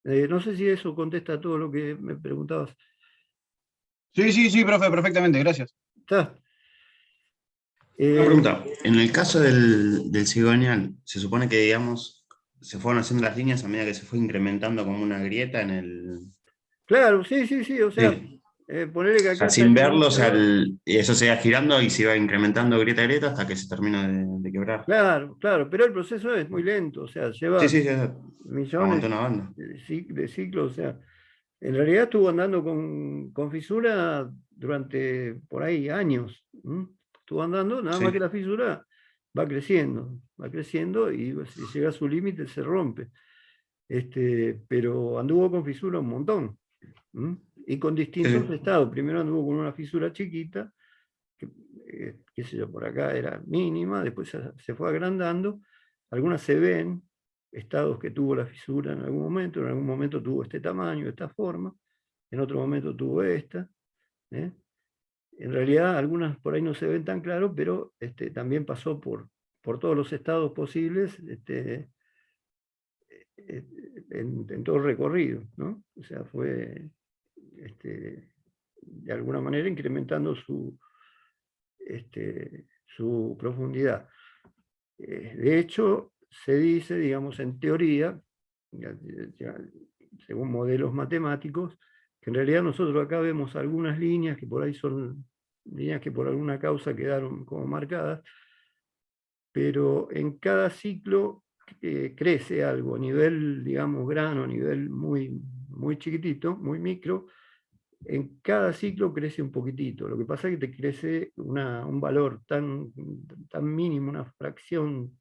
No sé si eso contesta todo lo que me preguntabas. Sí, sí, sí, profe, perfectamente, gracias. ¿Está? Una pregunta, en el caso del cigüeñal, se supone que, digamos, se fueron haciendo las líneas a medida que se fue incrementando como una grieta Claro, sí, sí, sí, o sea, Sí. ponerle que O sea, acá sin estaría verlo, o sea, instalado. y eso se va girando y se va incrementando grieta a grieta hasta que se termina de quebrar. Claro, claro, pero el proceso es muy lento, o sea, Sí, lleva sí, sí, aguantó millones una banda. de ciclos, o sea, en realidad estuvo andando con fisura durante por ahí años. ¿M? Estuvo andando, nada más que Sí. la fisura va creciendo y si llega a su límite se rompe. Pero anduvo con fisura un montón. ¿M? Y con Sí, distintos sí. estados. Primero anduvo con una fisura chiquita, que, qué sé yo, por acá era mínima, después se fue agrandando. Algunas se ven, estados que tuvo la fisura en algún momento tuvo este tamaño, esta forma, en otro momento tuvo esta. ¿eh? En realidad algunas por ahí no se ven tan claro, pero también pasó por todos los estados posibles en todo el recorrido, ¿no? O sea, fue de alguna manera incrementando su profundidad. De hecho, se dice, digamos, en teoría, ya- ya, según modelos matemáticos, que en realidad nosotros acá vemos algunas líneas que por ahí son líneas que por alguna causa quedaron como marcadas, pero en cada ciclo crece algo a nivel, digamos, grano, a nivel muy, muy chiquitito, muy micro. En cada ciclo crece un poquitito. Lo que pasa es que te crece un valor tan mínimo, una fracción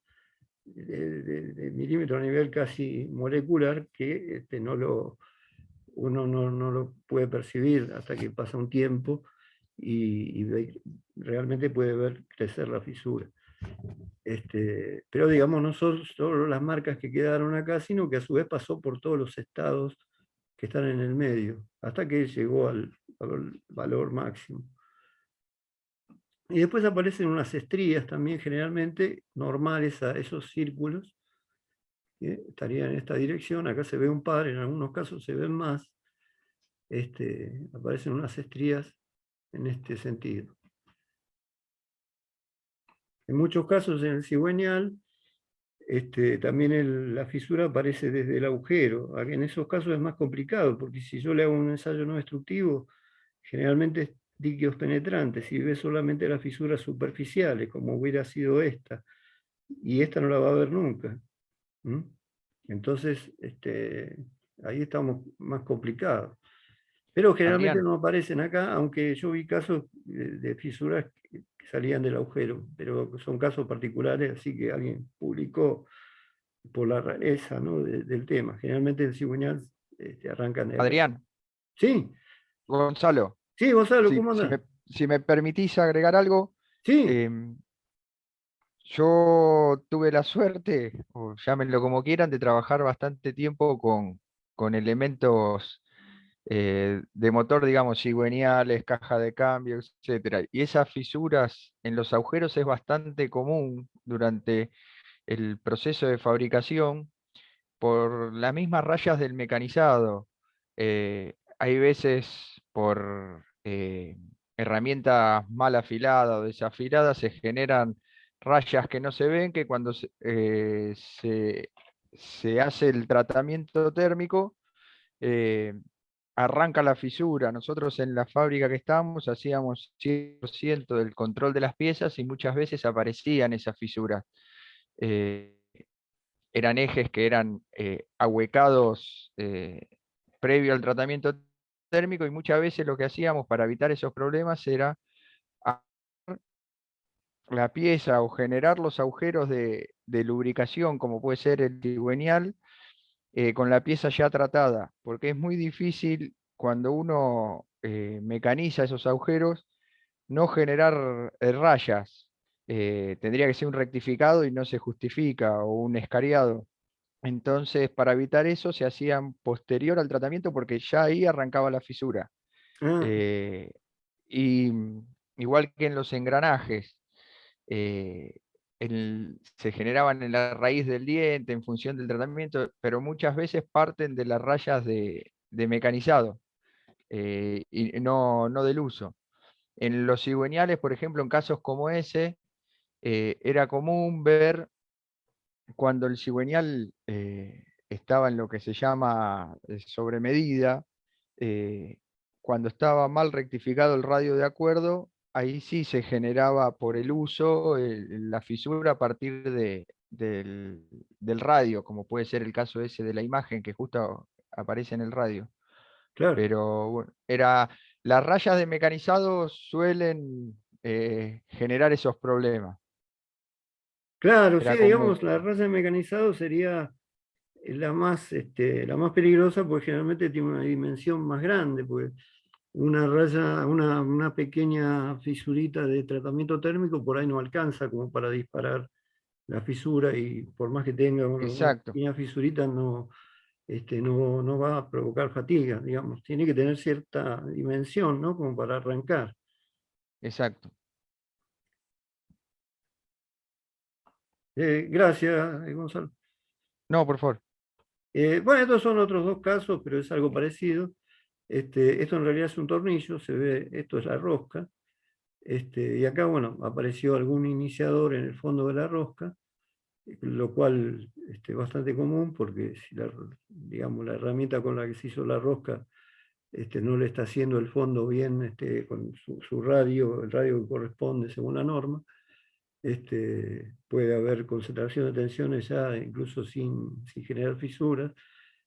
de milímetro a nivel casi molecular que uno no lo puede percibir hasta que pasa un tiempo y realmente puede ver crecer la fisura. Pero digamos, no son solo las marcas que quedaron acá, sino que a su vez pasó por todos los estados que están en el medio, hasta que llegó al valor máximo. Y después aparecen unas estrías también generalmente normales a esos círculos, que estarían en esta dirección. Acá se ve un par, en algunos casos se ven más. Aparecen unas estrías en este sentido. En muchos casos en el cigüeñal, también la fisura aparece desde el agujero. En esos casos es más complicado, porque si yo le hago un ensayo no destructivo, generalmente es líquidos penetrantes, si ve solamente las fisuras superficiales, como hubiera sido esta, y esta no la va a ver nunca. ¿Mm? Entonces, ahí estamos más complicados. Pero generalmente Adrián, no aparecen acá, aunque yo vi casos de fisuras que salían del agujero, pero son casos particulares, así que alguien publicó por la rareza, ¿no? del tema. Generalmente el cigüeñal arrancan de acá. Adrián, Sí, Gonzalo, sí, Gonzalo, si, ¿cómo si andás? me, si me permitís agregar algo, Sí, em, yo tuve la suerte, o llámenlo como quieran, de trabajar bastante tiempo con elementos de motor, digamos, cigüeñales, caja de cambio, etcétera. Y esas fisuras en los agujeros es bastante común durante el proceso de fabricación por las mismas rayas del mecanizado. Hay veces por herramientas mal afiladas o desafiladas se generan rayas que no se ven, que cuando se hace el tratamiento térmico, eh, arranca la fisura. Nosotros en la fábrica que estábamos hacíamos 100% del control de las piezas y muchas veces aparecían esas fisuras. Eh, Eran ejes que eran ahuecados previo al tratamiento térmico y muchas veces lo que hacíamos para evitar esos problemas era agarrar la pieza o generar los agujeros de lubricación, como puede ser el cigüeñal, con la pieza ya tratada, porque es muy difícil cuando uno mecaniza esos agujeros no generar rayas. Tendría que ser un rectificado y no se justifica, o un escariado. Entonces, para evitar eso, se hacían posterior al tratamiento porque ya ahí arrancaba la fisura. ah, Eh, y igual que en los engranajes, eh, se generaban en la raíz del diente en función del tratamiento, pero muchas veces parten de las rayas de mecanizado y no del uso. En los cigüeñales, por ejemplo, en casos como ese, era común ver cuando el cigüeñal estaba en lo que se llama sobre medida, cuando estaba mal rectificado el radio de acuerdo, ahí sí se generaba por el uso la fisura a partir del radio, como puede ser el caso ese de la imagen que justo aparece en el radio. Claro. Pero bueno, las rayas de mecanizado suelen generar esos problemas. Claro, Era sí, como- digamos, la raya de mecanizado sería la más peligrosa porque generalmente tiene una dimensión más grande, porque una raya, una pequeña fisurita de tratamiento térmico por ahí no alcanza como para disparar la fisura, y por más que tenga una Exacto, pequeña fisurita no va a provocar fatiga, digamos. Tiene que tener cierta dimensión, ¿no? Como para arrancar. exacto. Gracias, Gonzalo. No, por favor. Bueno, estos son otros dos casos, pero es algo parecido. Esto en realidad es un tornillo, se ve, esto es la rosca. Y acá, bueno, apareció algún iniciador en el fondo de la rosca, lo cual es bastante común porque si digamos, la herramienta con la que se hizo la rosca no le está haciendo el fondo bien con su radio, el radio que corresponde según la norma, puede haber concentración de tensiones ya incluso sin generar fisuras,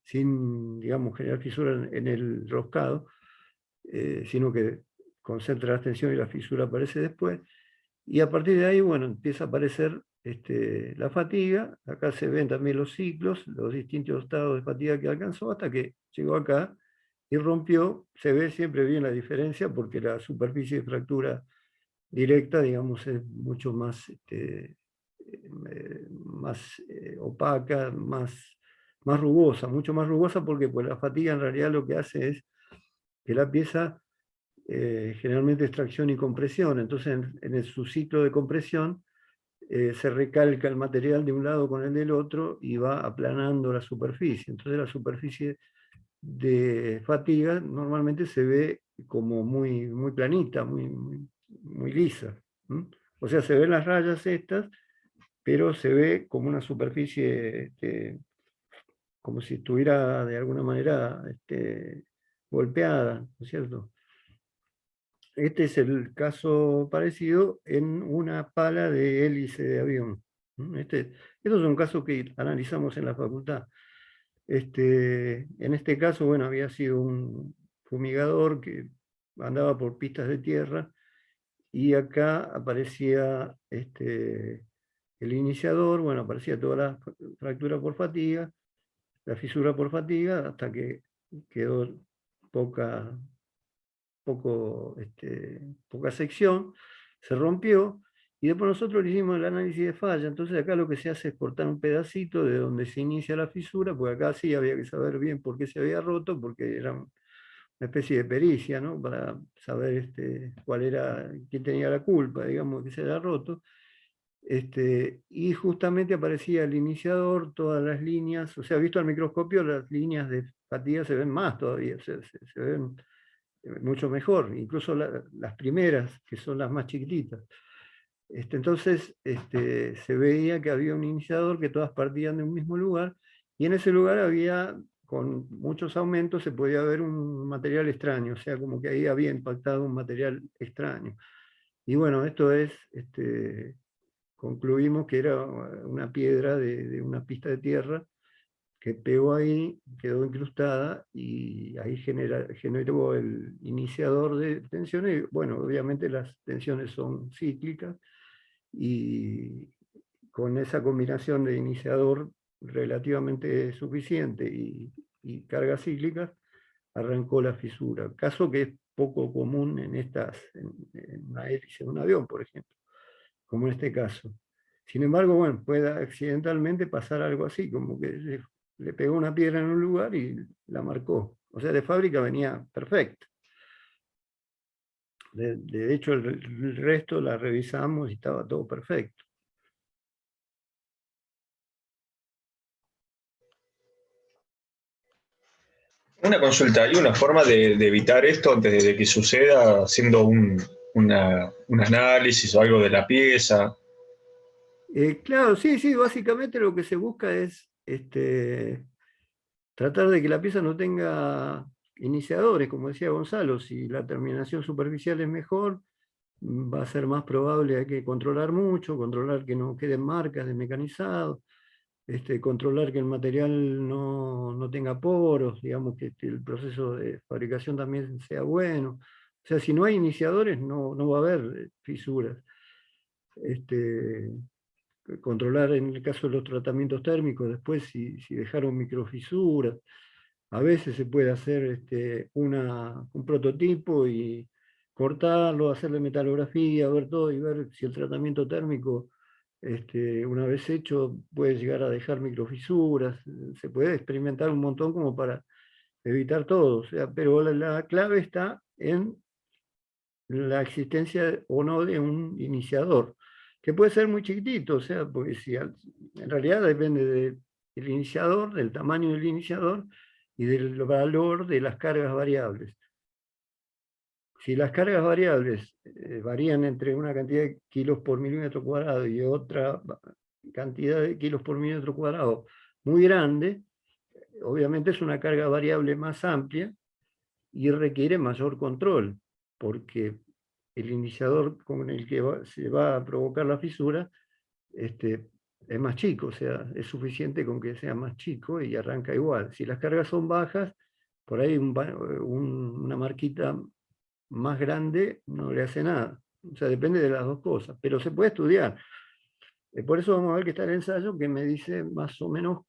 sin, digamos, generar fisuras en el roscado, sino que concentra las tensiones y la fisura aparece después. Y a partir de ahí, bueno, empieza a aparecer la fatiga. Acá se ven también los ciclos, los distintos estados de fatiga que alcanzó, hasta que llegó acá y rompió. Se ve siempre bien la diferencia porque la superficie de fractura directa, digamos, es mucho más, opaca, más rugosa, mucho más rugosa, porque pues, la fatiga en realidad lo que hace es que la pieza generalmente es tracción y compresión. Entonces en su ciclo de compresión se recalca el material de un lado con el del otro y va aplanando la superficie. Entonces la superficie de fatiga normalmente se ve como muy planita, muy lisa. O sea, se ven las rayas estas, pero se ve como una superficie, como si estuviera de alguna manera golpeada, ¿no es cierto? Este es el caso parecido en una pala de hélice de avión. Estos son casos que analizamos en la facultad. En este caso, bueno, había sido un fumigador que andaba por pistas de tierra y acá aparecía el iniciador, bueno, aparecía toda la fractura por fatiga, la fisura por fatiga, hasta que quedó poca sección, se rompió, y después nosotros le hicimos el análisis de falla. Entonces acá lo que se hace es cortar un pedacito de donde se inicia la fisura, porque acá sí había que saber bien por qué se había roto, porque era una especie de pericia, ¿no? Para saber quién tenía la culpa, digamos, que se haya roto. Y justamente aparecía el iniciador, todas las líneas, o sea, visto al microscopio, las líneas de fatiga se ven más todavía, se ven mucho mejor, incluso las primeras, que son las más chiquititas. Entonces se veía que había un iniciador, que todas partían de un mismo lugar, y en ese lugar había, con muchos aumentos, se podía ver un material extraño, o sea, como que ahí había impactado un material extraño. Y bueno, esto es, concluimos que era una piedra de una pista de tierra, que pegó ahí, quedó incrustada, y ahí generó el iniciador de tensiones. Bueno, obviamente las tensiones son cíclicas, y con esa combinación de iniciador relativamente suficiente y cargas cíclicas, arrancó la fisura. Caso que es poco común en una hélice de un avión, por ejemplo, como en este caso. Sin embargo, bueno, puede accidentalmente pasar algo así, como que le pegó una piedra en un lugar y la marcó. O sea, de fábrica venía perfecta. De hecho, el resto la revisamos y estaba todo perfecto. Una consulta, ¿hay una forma de evitar esto antes de que suceda haciendo un análisis o algo de la pieza? Claro, sí, básicamente lo que se busca es tratar de que la pieza no tenga iniciadores, como decía Gonzalo, si la terminación superficial es mejor, va a ser más probable, hay que controlar mucho, controlar que no queden marcas de mecanizado, controlar que el material no tenga poros, digamos que el proceso de fabricación también sea bueno. O sea, si no hay iniciadores, no va a haber fisuras. Controlar en el caso de los tratamientos térmicos, después si dejaron microfisuras. A veces se puede hacer un prototipo y cortarlo, hacerle metalografía, ver todo y ver si el tratamiento térmico, una vez hecho, puede llegar a dejar microfisuras. Se puede experimentar un montón como para evitar todo. O sea, pero la clave está en la existencia o no de un iniciador, que puede ser muy chiquitito, o sea, porque en realidad depende del iniciador, del tamaño del iniciador y del valor de las cargas variables. Si las cargas variables varían entre una cantidad de kilos por milímetro cuadrado y otra cantidad de kilos por milímetro cuadrado muy grande, obviamente es una carga variable más amplia y requiere mayor control, porque el iniciador con el que se va a provocar la fisura es más chico, o sea, es suficiente con que sea más chico y arranca igual. Si las cargas son bajas, por ahí una marquita más grande no le hace nada. O sea, depende de las dos cosas, pero se puede estudiar. Por eso vamos a ver que está el ensayo que me dice más o menos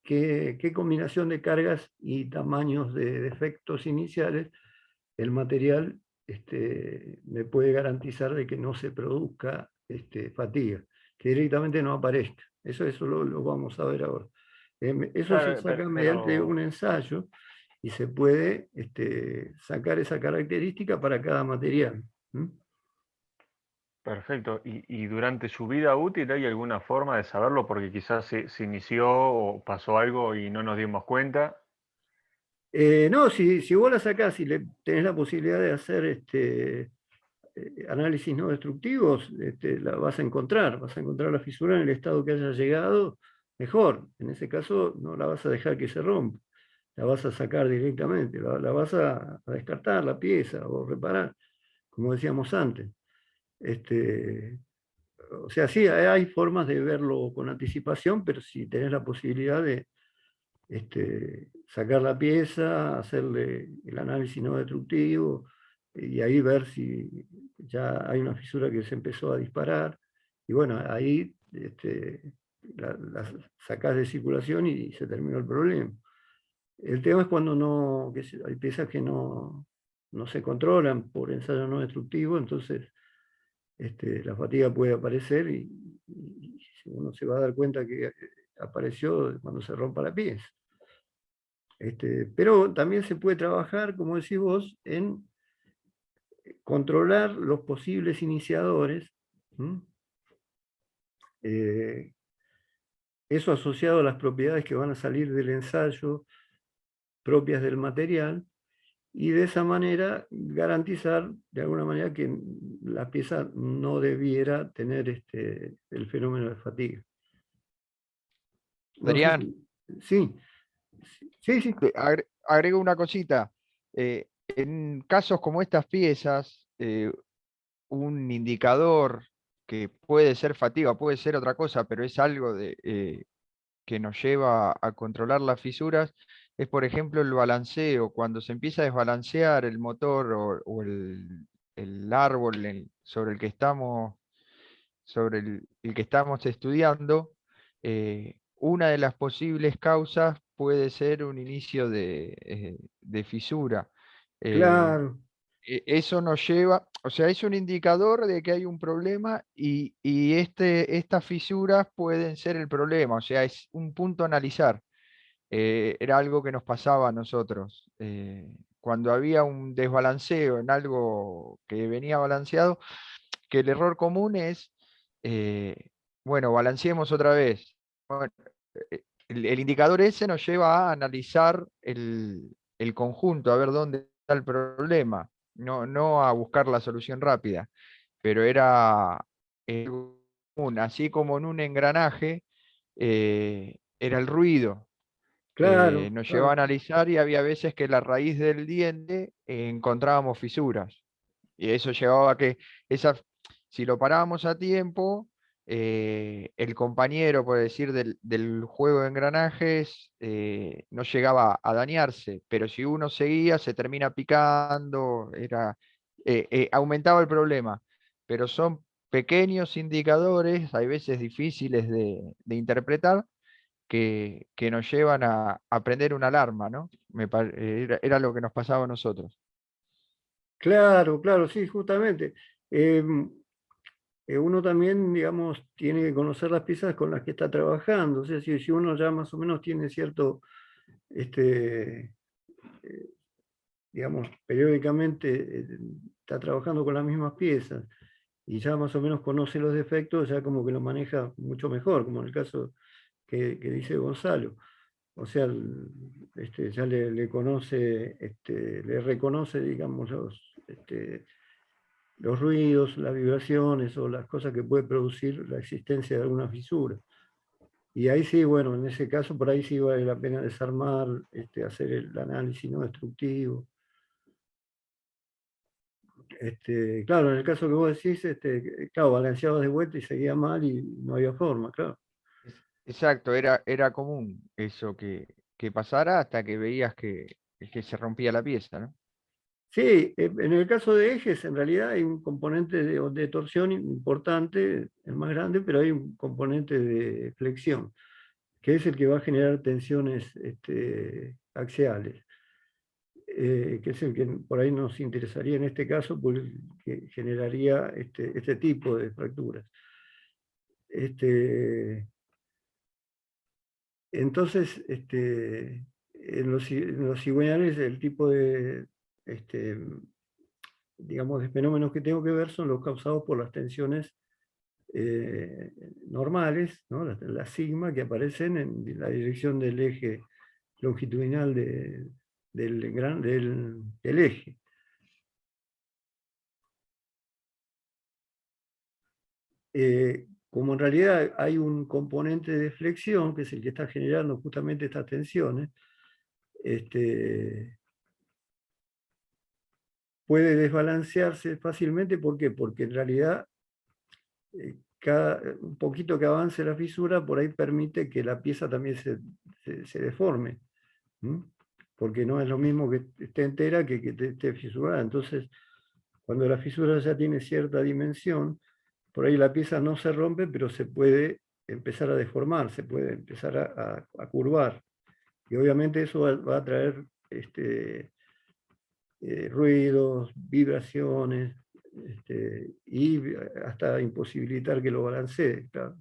qué combinación de cargas y tamaños de defectos iniciales el material me puede garantizar de que no se produzca fatiga, que directamente no aparezca. Eso lo vamos a ver ahora. Eso Claro, se saca mediante un ensayo y se puede sacar esa característica para cada material. Perfecto. ¿Y durante su vida útil hay alguna forma de saberlo? Porque quizás se inició o pasó algo y no nos dimos cuenta. No, si vos la sacás y tenés la posibilidad de hacer análisis no destructivos, la vas a encontrar la fisura en el estado que haya llegado, mejor. En ese caso no la vas a dejar que se rompa, la vas a sacar directamente, la vas a descartar la pieza o reparar, como decíamos antes. O sea, sí, hay formas de verlo con anticipación, pero si tenés la posibilidad de sacar la pieza, hacerle el análisis no destructivo y ahí ver si ya hay una fisura que se empezó a disparar. Y bueno, ahí la sacás de circulación y se terminó el problema. El tema es cuando hay piezas que no se controlan por ensayo no destructivo, entonces la fatiga puede aparecer y uno se va a dar cuenta que apareció cuando se rompa la pieza. Pero también se puede trabajar, como decís vos, en controlar los posibles iniciadores. Eso asociado a las propiedades que van a salir del ensayo propias del material, y de esa manera garantizar de alguna manera que la pieza no debiera tener el fenómeno de fatiga. Adrián, Sí. Agrego una cosita. En casos como estas piezas, un indicador que puede ser fatiga, puede ser otra cosa, pero es algo que nos lleva a controlar las fisuras, es por ejemplo el balanceo. Cuando se empieza a desbalancear el motor o el árbol sobre el que estamos, el que estamos estudiando, una de las posibles causas puede ser un inicio de fisura. Claro. Eso nos lleva, o sea, es un indicador de que hay un problema y estas fisuras pueden ser el problema, o sea, es un punto a analizar. Era algo que nos pasaba a nosotros. Cuando había un desbalanceo en algo que venía balanceado, que el error común es, bueno, balanceemos otra vez. Bueno, el indicador ese nos lleva a analizar el conjunto, a ver dónde está el problema, no a buscar la solución rápida, pero era común, así como en un engranaje era el ruido. Claro, nos claro. llevaba a analizar y había veces que la raíz del diente encontrábamos fisuras. Y eso llevaba a que si lo parábamos a tiempo, el compañero, por decir, del juego de engranajes, no llegaba a dañarse, pero si uno seguía, se termina picando, aumentaba el problema. Pero son pequeños indicadores, hay veces difíciles de interpretar, que nos llevan a prender una alarma, ¿no? Era lo que nos pasaba a nosotros. Claro, claro, sí, justamente. Uno también, digamos, tiene que conocer las piezas con las que está trabajando. O sea, si uno ya más o menos tiene cierto, digamos, periódicamente está trabajando con las mismas piezas y ya más o menos conoce los defectos, ya como que lo maneja mucho mejor, como en el caso que dice Gonzalo. O sea, ya le conoce, le reconoce, digamos, los ruidos, las vibraciones o las cosas que puede producir la existencia de alguna fisura. Y ahí sí, bueno, en ese caso por ahí sí vale la pena desarmar, hacer el análisis no destructivo. Claro, en el caso que vos decís, claro, balanceabas de vuelta y seguía mal y no había forma, claro. Exacto, era común eso que pasara hasta que veías que se rompía la pieza, ¿no? Sí, en el caso de ejes, en realidad hay un componente de torsión importante, el más grande, pero hay un componente de flexión, que es el que va a generar tensiones axiales, que es el que por ahí nos interesaría en este caso, porque generaría este tipo de fracturas. Entonces, en los cigüeñales el tipo de, digamos, de fenómenos que tengo que ver son los causados por las tensiones normales, ¿no? Las sigma que aparecen en la dirección del eje longitudinal del eje. Como en realidad hay un componente de flexión, que es el que está generando justamente estas tensiones, puede desbalancearse fácilmente. ¿Por qué? Porque en realidad un poquito que avance la fisura por ahí permite que la pieza también se deforme, ¿m? Porque no es lo mismo que esté entera que esté fisurada. Entonces, cuando la fisura ya tiene cierta dimensión, por ahí la pieza no se rompe, pero se puede empezar a deformar, se puede empezar a curvar. Y obviamente eso va a traer ruidos, vibraciones, y hasta imposibilitar que lo balancee. Claro.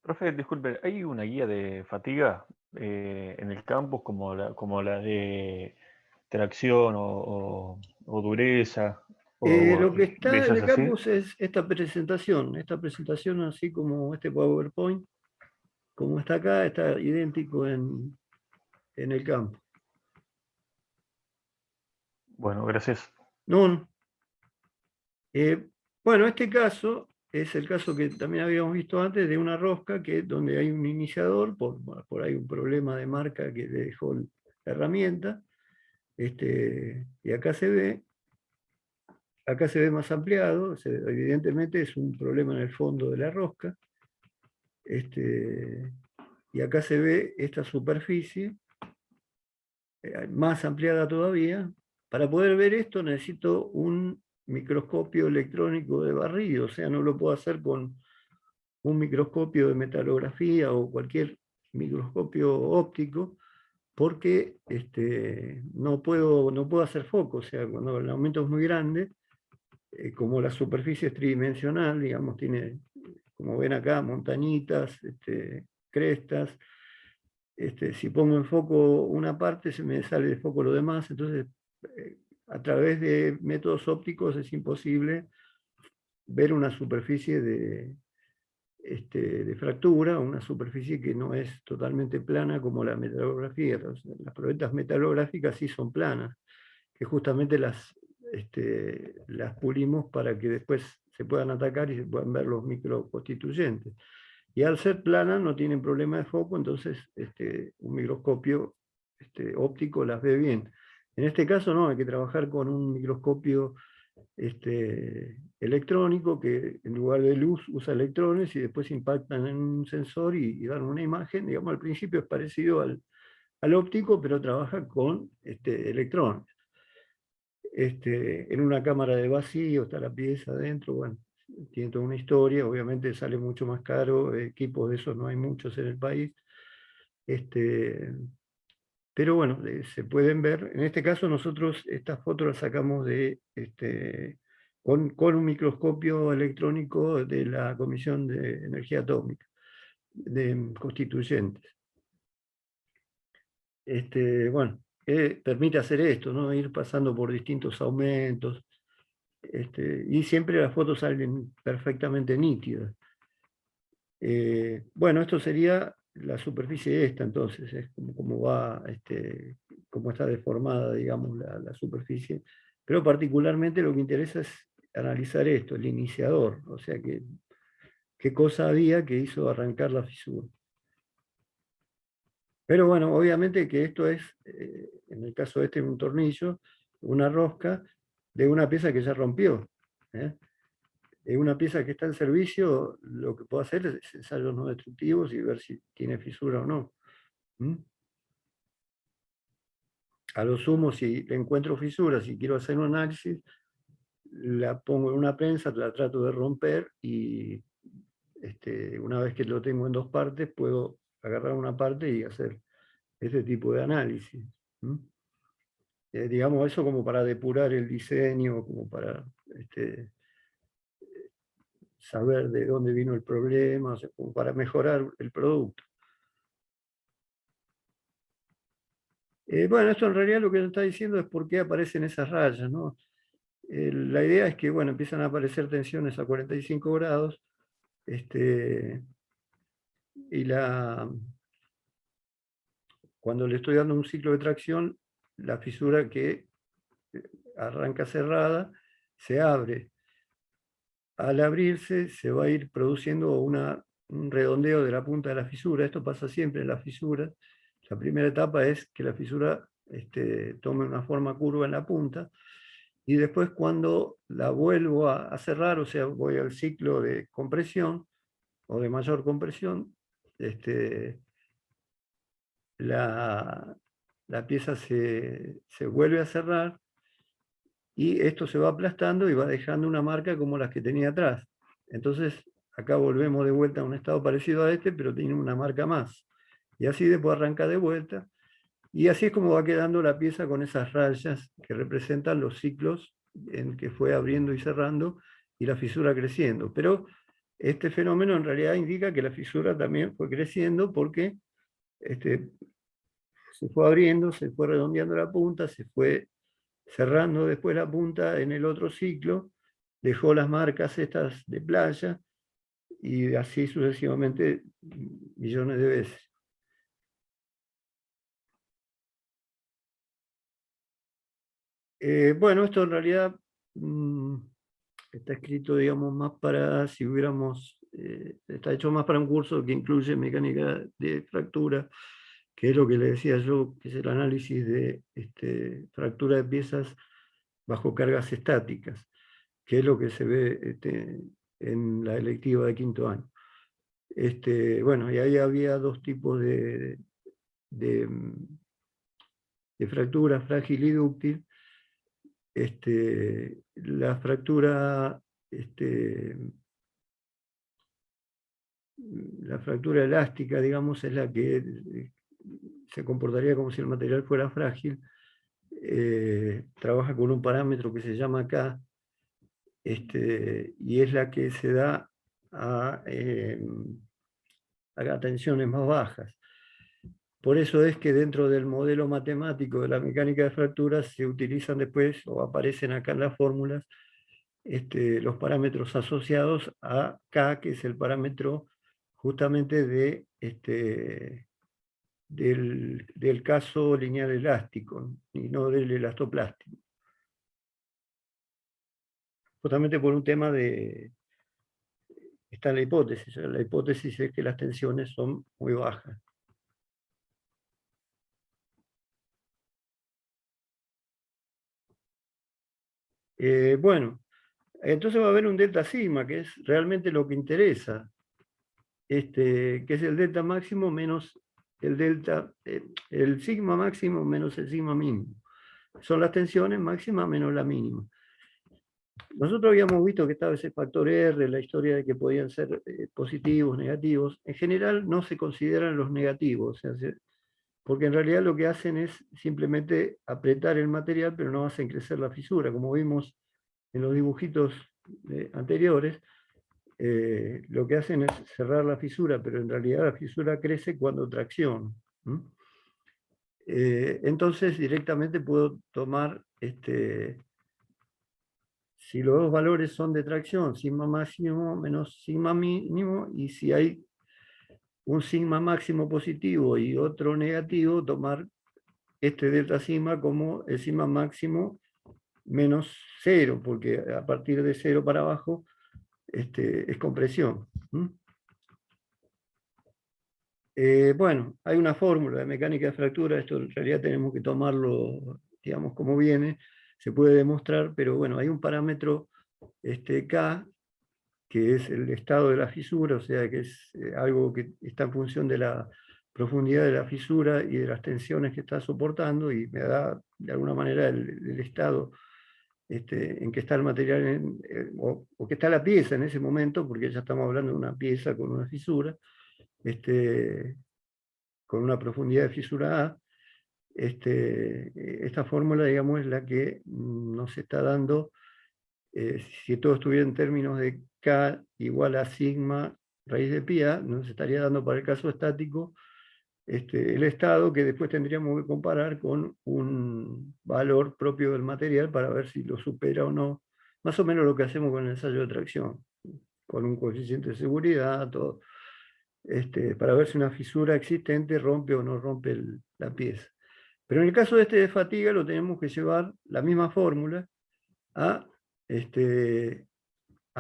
Profe, disculpe, ¿hay una guía de fatiga en el campus como la de tracción o dureza o Lo que de está en esas el así? campus es esta presentación así como este PowerPoint, como está acá, está idéntico en el campo. Bueno, gracias. No, bueno, este caso es el caso que también habíamos visto antes de una rosca donde hay un iniciador, por ahí un problema de marca que le dejó la herramienta, y acá se ve más ampliado, evidentemente es un problema en el fondo de la rosca, y acá se ve esta superficie más ampliada todavía. Para poder ver esto necesito un microscopio electrónico de barrido, o sea, no lo puedo hacer con un microscopio de metalografía o cualquier microscopio óptico, porque no puedo hacer foco, o sea, cuando el aumento es muy grande, como la superficie es tridimensional, digamos, tiene, como ven acá, montañitas, crestas, si pongo en foco una parte, se me sale de foco lo demás. Entonces, a través de métodos ópticos es imposible ver una superficie de fractura, una superficie que no es totalmente plana como la metalografía. Las probetas metalográficas sí son planas, que justamente las pulimos para que después se puedan atacar y se puedan ver los microconstituyentes. Y al ser planas no tienen problema de foco, entonces un microscopio óptico las ve bien. En este caso no, hay que trabajar con un microscopio electrónico que en lugar de luz usa electrones y después impactan en un sensor y dan una imagen. Digamos, al principio es parecido al óptico, pero trabaja con electrones. En una cámara de vacío está la pieza adentro, bueno, tiene toda una historia, obviamente sale mucho más caro, equipos de esos no hay muchos en el país. Pero bueno, se pueden ver. En este caso nosotros estas fotos las sacamos con un microscopio electrónico de la Comisión de Energía Atómica, de constituyentes. Bueno, permite hacer esto, ¿no? Ir pasando por distintos aumentos, y siempre las fotos salen perfectamente nítidas. Bueno, esto sería la superficie esta, entonces, es como va, cómo está deformada, digamos, la superficie. Pero particularmente lo que interesa es analizar esto, el iniciador, o sea, qué cosa había que hizo arrancar la fisura. Pero bueno, obviamente que esto es, en el caso de un tornillo, una rosca de una pieza que ya rompió. Una pieza que está en servicio, lo que puedo hacer es ensayos no destructivos y ver si tiene fisura o no. A lo sumo, si le encuentro fisura, si quiero hacer un análisis, la pongo en una prensa, la trato de romper y una vez que lo tengo en dos partes, puedo agarrar una parte y hacer este tipo de análisis. Digamos, eso como para depurar el diseño, como para saber de dónde vino el problema, o sea, como para mejorar el producto. Bueno, esto en realidad lo que nos está diciendo es por qué aparecen esas rayas, ¿no? La idea es que, bueno, empiezan a aparecer tensiones a 45 grados, y cuando le estoy dando un ciclo de tracción, la fisura que arranca cerrada se abre. Al abrirse se va a ir produciendo un redondeo de la punta de la fisura. Esto pasa siempre en las fisuras. La primera etapa es que la fisura tome una forma curva en la punta, y después cuando la vuelvo a cerrar, o sea, voy al ciclo de compresión o de mayor compresión, la pieza se vuelve a cerrar y esto se va aplastando y va dejando una marca como las que tenía atrás. Entonces, acá volvemos de vuelta a un estado parecido a pero tiene una marca más. Y así después arranca de vuelta. Y así es como va quedando la pieza con esas rayas que representan los ciclos en que fue abriendo y cerrando y la fisura creciendo. Pero este fenómeno en realidad indica que la fisura también fue creciendo porque se fue abriendo, se fue redondeando la punta, se fue cerrando después la punta en el otro ciclo, dejó las marcas estas de playa, y así sucesivamente millones de veces. Bueno, esto en realidad está escrito, digamos, más para, si hubiéramos, está hecho más para un curso que incluye mecánica de fractura, que es lo que le decía yo, que es el análisis de fractura de piezas bajo cargas estáticas, que es lo que se ve en la electiva de quinto año. Bueno, y ahí había dos tipos de fractura, frágil y dúctil. La fractura elástica, digamos, es la que se comportaría como si el material fuera frágil. Trabaja con un parámetro que se llama K, y es la que se da a tensiones más bajas. Por eso es que dentro del modelo matemático de la mecánica de fracturas se utilizan después, o aparecen acá en las fórmulas, los parámetros asociados a K, que es el parámetro justamente del caso lineal elástico, y no del elastoplástico. justamente por un tema de... Está en la hipótesis. La hipótesis es que las tensiones son muy bajas. Bueno, entonces va a haber un delta sigma, que es realmente lo que interesa, que es el delta máximo menos el delta, el sigma máximo menos el sigma mínimo. Son las tensiones máximas menos la mínima. Nosotros habíamos visto que estaba ese factor R, la historia de que podían ser positivos, negativos. En general no se consideran los negativos, o sea, porque en realidad lo que hacen es simplemente apretar el material, pero no hacen crecer la fisura. Como vimos en los dibujitos anteriores, lo que hacen es cerrar la fisura, pero en realidad la fisura crece cuando tracciona. Entonces directamente puedo tomar, si los dos valores son de tracción, sigma máximo menos sigma mínimo, y si hay un sigma máximo positivo y otro negativo, tomar este delta sigma como el sigma máximo menos 0, porque a partir de 0 para abajo es compresión. Bueno, hay una fórmula de mecánica de fractura, esto en realidad tenemos que tomarlo, digamos, como viene, se puede demostrar, pero bueno, hay un parámetro K, que es el estado de la fisura, o sea, que es algo que está en función de la profundidad de la fisura y de las tensiones que está soportando, y me da de alguna manera el estado en que está el material, o que está la pieza en ese momento, porque ya estamos hablando de una pieza con una fisura, con una profundidad de fisura A. Esta fórmula, digamos, es la que nos está dando, si todo estuviera en términos de K igual a sigma raíz de pi A, nos estaría dando para el caso estático el estado, que después tendríamos que comparar con un valor propio del material para ver si lo supera o no, más o menos lo que hacemos con el ensayo de tracción, con un coeficiente de seguridad, todo, para ver si una fisura existente rompe o no rompe la pieza. Pero en el caso de fatiga lo tenemos que llevar la misma fórmula a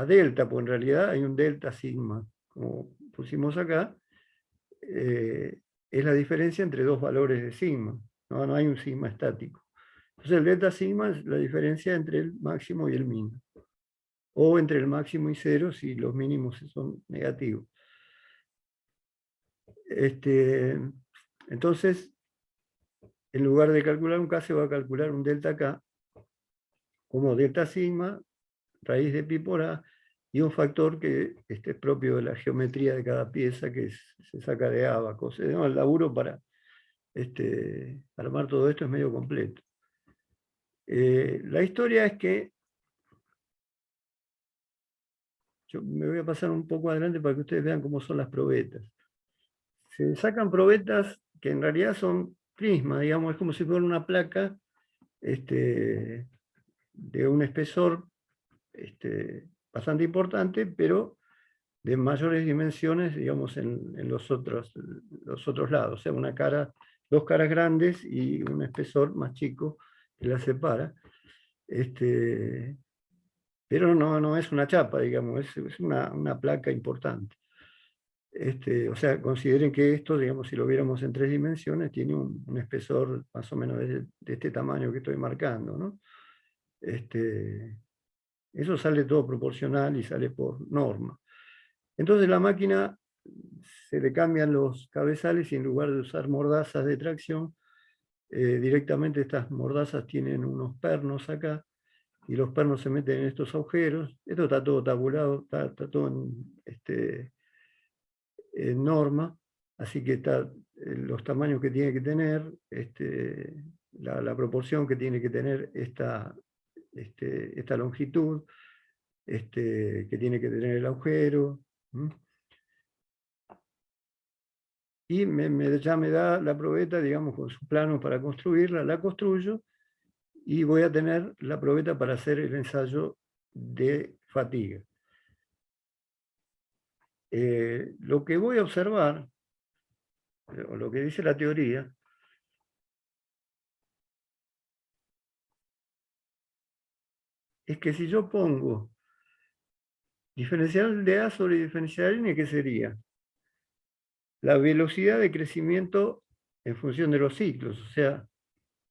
delta, pues en realidad hay un delta sigma, como pusimos acá, es la diferencia entre dos valores de sigma, no hay un sigma estático. Entonces el delta sigma es la diferencia entre el máximo y el mínimo, o entre el máximo y 0 si los mínimos son negativos. Entonces, en lugar de calcular un K, se va a calcular un delta K como delta sigma, raíz de pi por A, y un factor que es propio de la geometría de cada pieza, que se saca de ábacos. El laburo para armar todo esto es medio completo. La historia es que, yo me voy a pasar un poco adelante para que ustedes vean cómo son las probetas. Se sacan probetas que en realidad son prismas, digamos, es como si fuera una placa de un espesor bastante importante, pero de mayores dimensiones, digamos, en los otros lados. O sea, dos caras grandes y un espesor más chico que las separa. Pero no es una chapa, digamos, es una placa importante. O sea, consideren que esto, digamos, si lo viéramos en 3 dimensiones, tiene un espesor más o menos de este tamaño que estoy marcando, ¿no? Eso sale todo proporcional y sale por norma. Entonces la máquina se le cambian los cabezales y en lugar de usar mordazas de tracción, directamente estas mordazas tienen unos pernos acá, y los pernos se meten en estos agujeros. Esto está todo tabulado, está todo en norma, así que está los tamaños que tiene que tener, la proporción que tiene que tener esta longitud, que tiene que tener el agujero. Y ya me da la probeta, digamos, con su plano para construirla, la construyo, y voy a tener la probeta para hacer el ensayo de fatiga. Lo que voy a observar, o lo que dice la teoría, es que si yo pongo Diferencial de A sobre diferencial de N, ¿qué sería? La velocidad de crecimiento en función de los ciclos, o sea,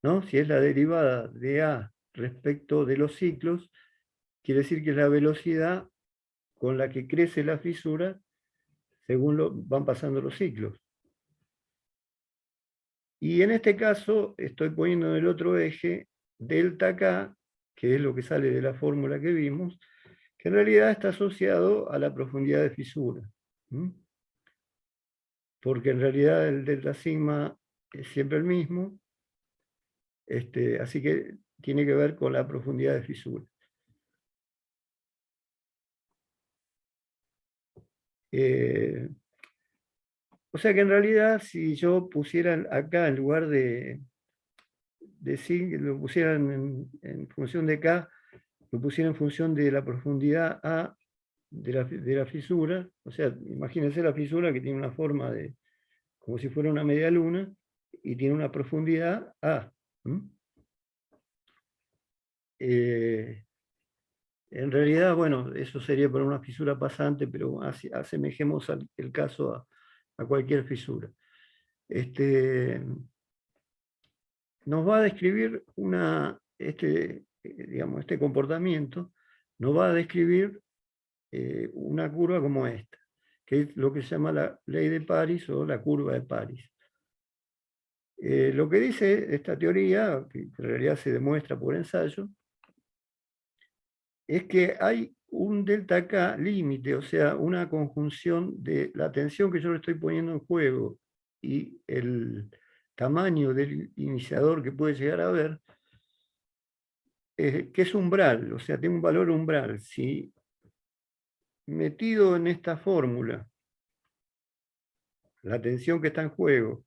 ¿no? Si es la derivada de A respecto de los ciclos, quiere decir que es la velocidad con la que crece la fisura según van pasando los ciclos. Y en este caso estoy poniendo en el otro eje delta K, que es lo que sale de la fórmula que vimos, que en realidad está asociado a la profundidad de fisura. Porque en realidad el delta sigma es siempre el mismo, así que tiene que ver con la profundidad de fisura. O sea que en realidad si yo pusiera acá en lugar de sigma, lo pusiera en función de K, lo pusiera en función de la profundidad A de la fisura, o sea, imagínense la fisura que tiene una forma de, como si fuera una media luna, y tiene una profundidad A. En realidad, bueno, eso sería para una fisura pasante, pero asemejemos el caso a cualquier fisura. Nos va a describir digamos, este comportamiento, nos va a describir una curva como esta, que es lo que se llama la ley de París o la curva de París. Lo que dice esta teoría, que en realidad se demuestra por ensayo, es que hay un delta K límite, o sea, una conjunción de la tensión que yo le estoy poniendo en juego y el tamaño del iniciador que puede llegar a ver, que es umbral, o sea, tiene un valor umbral. Si metido en esta fórmula, la tensión que está en juego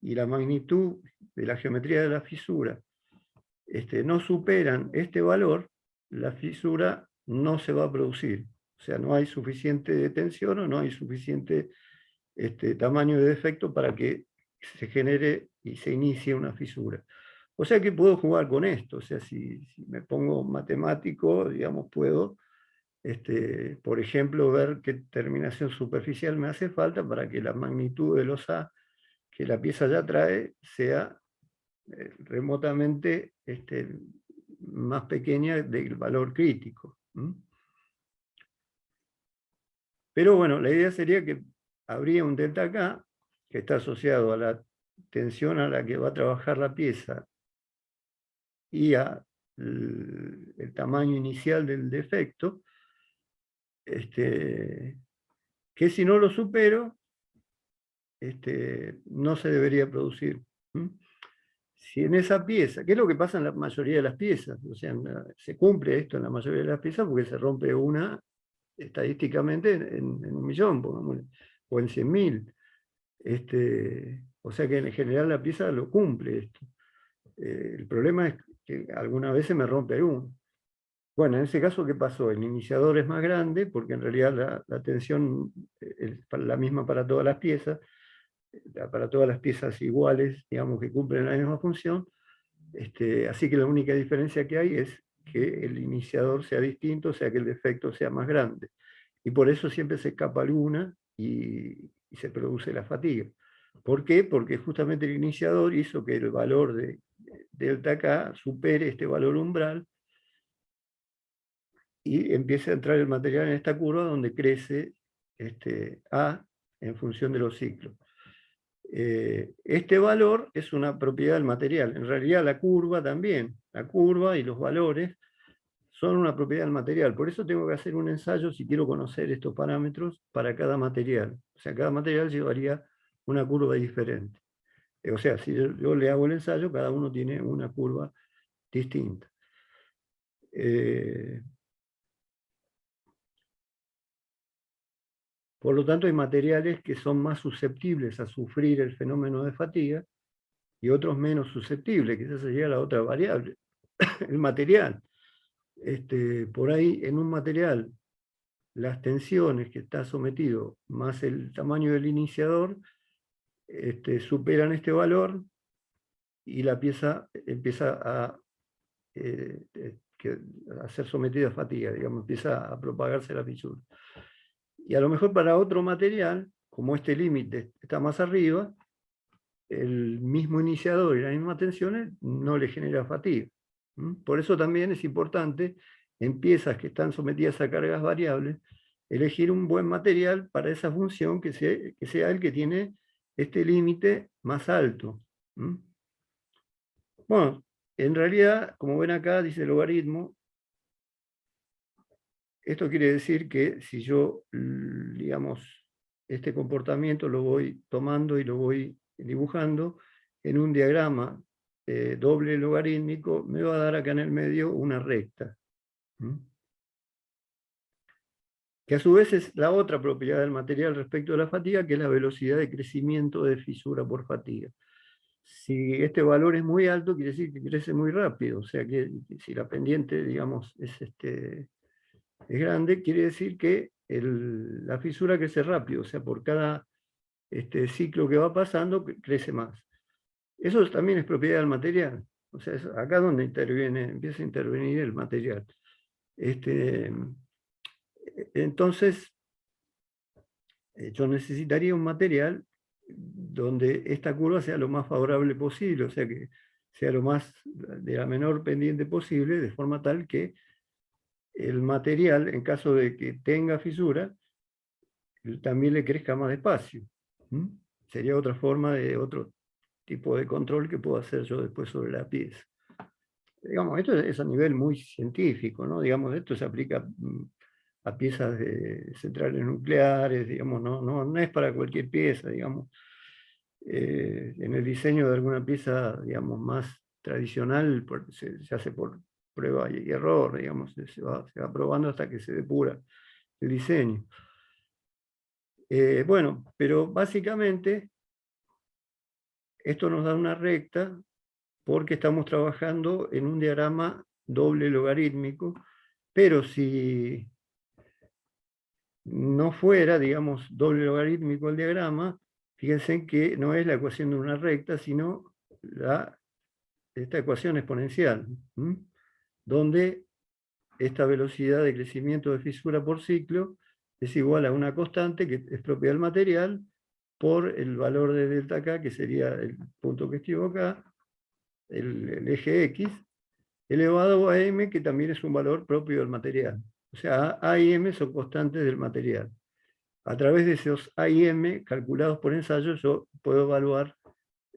y la magnitud de la geometría de la fisura no superan este valor, la fisura no se va a producir. O sea, no hay suficiente tensión o no hay suficiente tamaño de defecto para que se genere y se inicie una fisura. O sea que puedo jugar con esto. O sea, si me pongo matemático, digamos, puedo, por ejemplo, ver qué terminación superficial me hace falta para que la magnitud de los A que la pieza ya trae sea remotamente más pequeña del valor crítico. Pero bueno, la idea sería que habría un delta K que está asociado a la tensión a la que va a trabajar la pieza y a el tamaño inicial del defecto, que si no lo supero, no se debería producir. Si en esa pieza, ¿qué es lo que pasa en la mayoría de las piezas? O sea, se cumple esto en la mayoría de las piezas porque se rompe una estadísticamente en 1.000.000, pongámosle, o en 100.000. O sea que en general la pieza lo cumple esto. El problema es que algunas veces me rompe uno. Bueno, en ese caso, ¿qué pasó? El iniciador es más grande porque en realidad la tensión es la misma para todas las piezas iguales, digamos, que cumplen la misma función. Así que la única diferencia que hay es que el iniciador sea distinto, o sea que el defecto sea más grande. Y por eso siempre se escapa alguna y se produce la fatiga. ¿Por qué? Porque justamente el iniciador hizo que el valor de delta K supere este valor umbral y empiece a entrar el material en esta curva donde crece A en función de los ciclos. Este valor es una propiedad del material. En realidad la curva también, la curva y los valores son una propiedad del material. Por eso tengo que hacer un ensayo si quiero conocer estos parámetros para cada material. O sea, cada material llevaría una curva diferente. O sea, si yo le hago el ensayo, cada uno tiene una curva distinta. Por lo tanto, hay materiales que son más susceptibles a sufrir el fenómeno de fatiga y otros menos susceptibles, que esa sería la otra variable, el material. Por ahí, en un material, las tensiones que está sometido más el tamaño del iniciador superan este valor y la pieza empieza a a ser sometido a fatiga, digamos, empieza a propagarse la fisura. Y a lo mejor para otro material, como este límite está más arriba, el mismo iniciador y las mismas tensiones no le genera fatiga. Por eso también es importante, en piezas que están sometidas a cargas variables, elegir un buen material para esa función que sea el que tiene este límite más alto. Bueno, en realidad, como ven acá, dice el logaritmo. Esto quiere decir que si yo, digamos, este comportamiento lo voy tomando y lo voy dibujando en un diagrama doble logarítmico, me va a dar acá en el medio una recta. Que a su vez es la otra propiedad del material respecto a la fatiga, que es la velocidad de crecimiento de fisura por fatiga. Si este valor es muy alto, quiere decir que crece muy rápido. O sea que si la pendiente, digamos, es grande, quiere decir que la fisura crece rápido. O sea, por cada ciclo que va pasando, crece más. Eso también es propiedad del material. O sea, es acá donde empieza a intervenir el material. Entonces, yo necesitaría un material donde esta curva sea lo más favorable posible, o sea, que sea lo más de la menor pendiente posible, de forma tal que el material, en caso de que tenga fisura, también le crezca más despacio. Sería otra forma de otro tipo de control que puedo hacer yo después sobre la pieza. Digamos, esto es a nivel muy científico, ¿no? Digamos, esto se aplica a piezas de centrales nucleares, digamos, no es para cualquier pieza, digamos. En el diseño de alguna pieza, digamos, más tradicional, se hace por prueba y error, digamos, se va probando hasta que se depura el diseño. Bueno, pero básicamente esto nos da una recta porque estamos trabajando en un diagrama doble logarítmico, pero si no fuera, digamos, doble logarítmico el diagrama, fíjense que no es la ecuación de una recta, sino esta ecuación exponencial, donde esta velocidad de crecimiento de fisura por ciclo es igual a una constante que es propia del material por el valor de delta K, que sería el punto que escribo acá, el eje X, elevado a M, que también es un valor propio del material. O sea, A y M son constantes del material. A través de esos A y M calculados por ensayo, yo puedo evaluar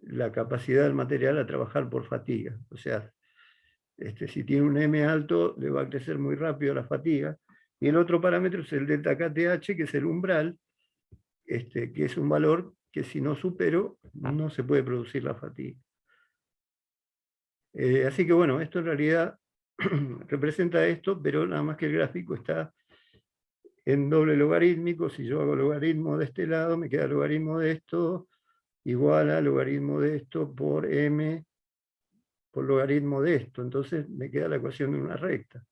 la capacidad del material a trabajar por fatiga. O sea, si tiene un M alto, le va a crecer muy rápido la fatiga. Y el otro parámetro es el delta KTH, que es el umbral, que es un valor que si no supero, no se puede producir la fatiga. Así que bueno, esto en realidad representa esto, pero nada más que el gráfico está en doble logarítmico. Si yo hago logaritmo de este lado, me queda logaritmo de esto igual a logaritmo de esto por m por logaritmo de esto. Entonces me queda la ecuación de una recta.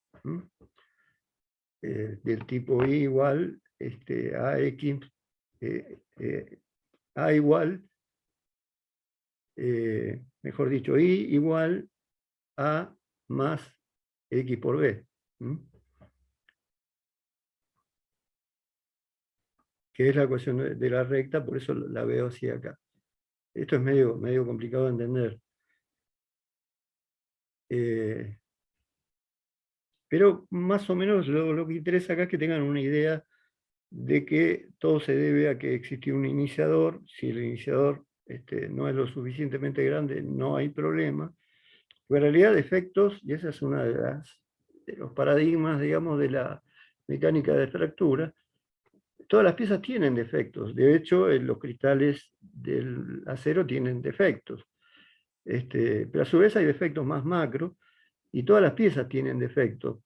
Del tipo I igual a x, a igual, mejor dicho, I igual a más x por b. Que es la ecuación de la recta, por eso la veo así acá. Esto es medio complicado de entender. Pero más o menos lo que interesa acá es que tengan una idea de que todo se debe a que existe un iniciador. Si el iniciador no es lo suficientemente grande, no hay problema. Pero en realidad defectos, y ese es uno de los paradigmas, digamos, de la mecánica de fractura, todas las piezas tienen defectos. De hecho, los cristales del acero tienen defectos. Pero a su vez hay defectos más macro, y todas las piezas tienen defectos.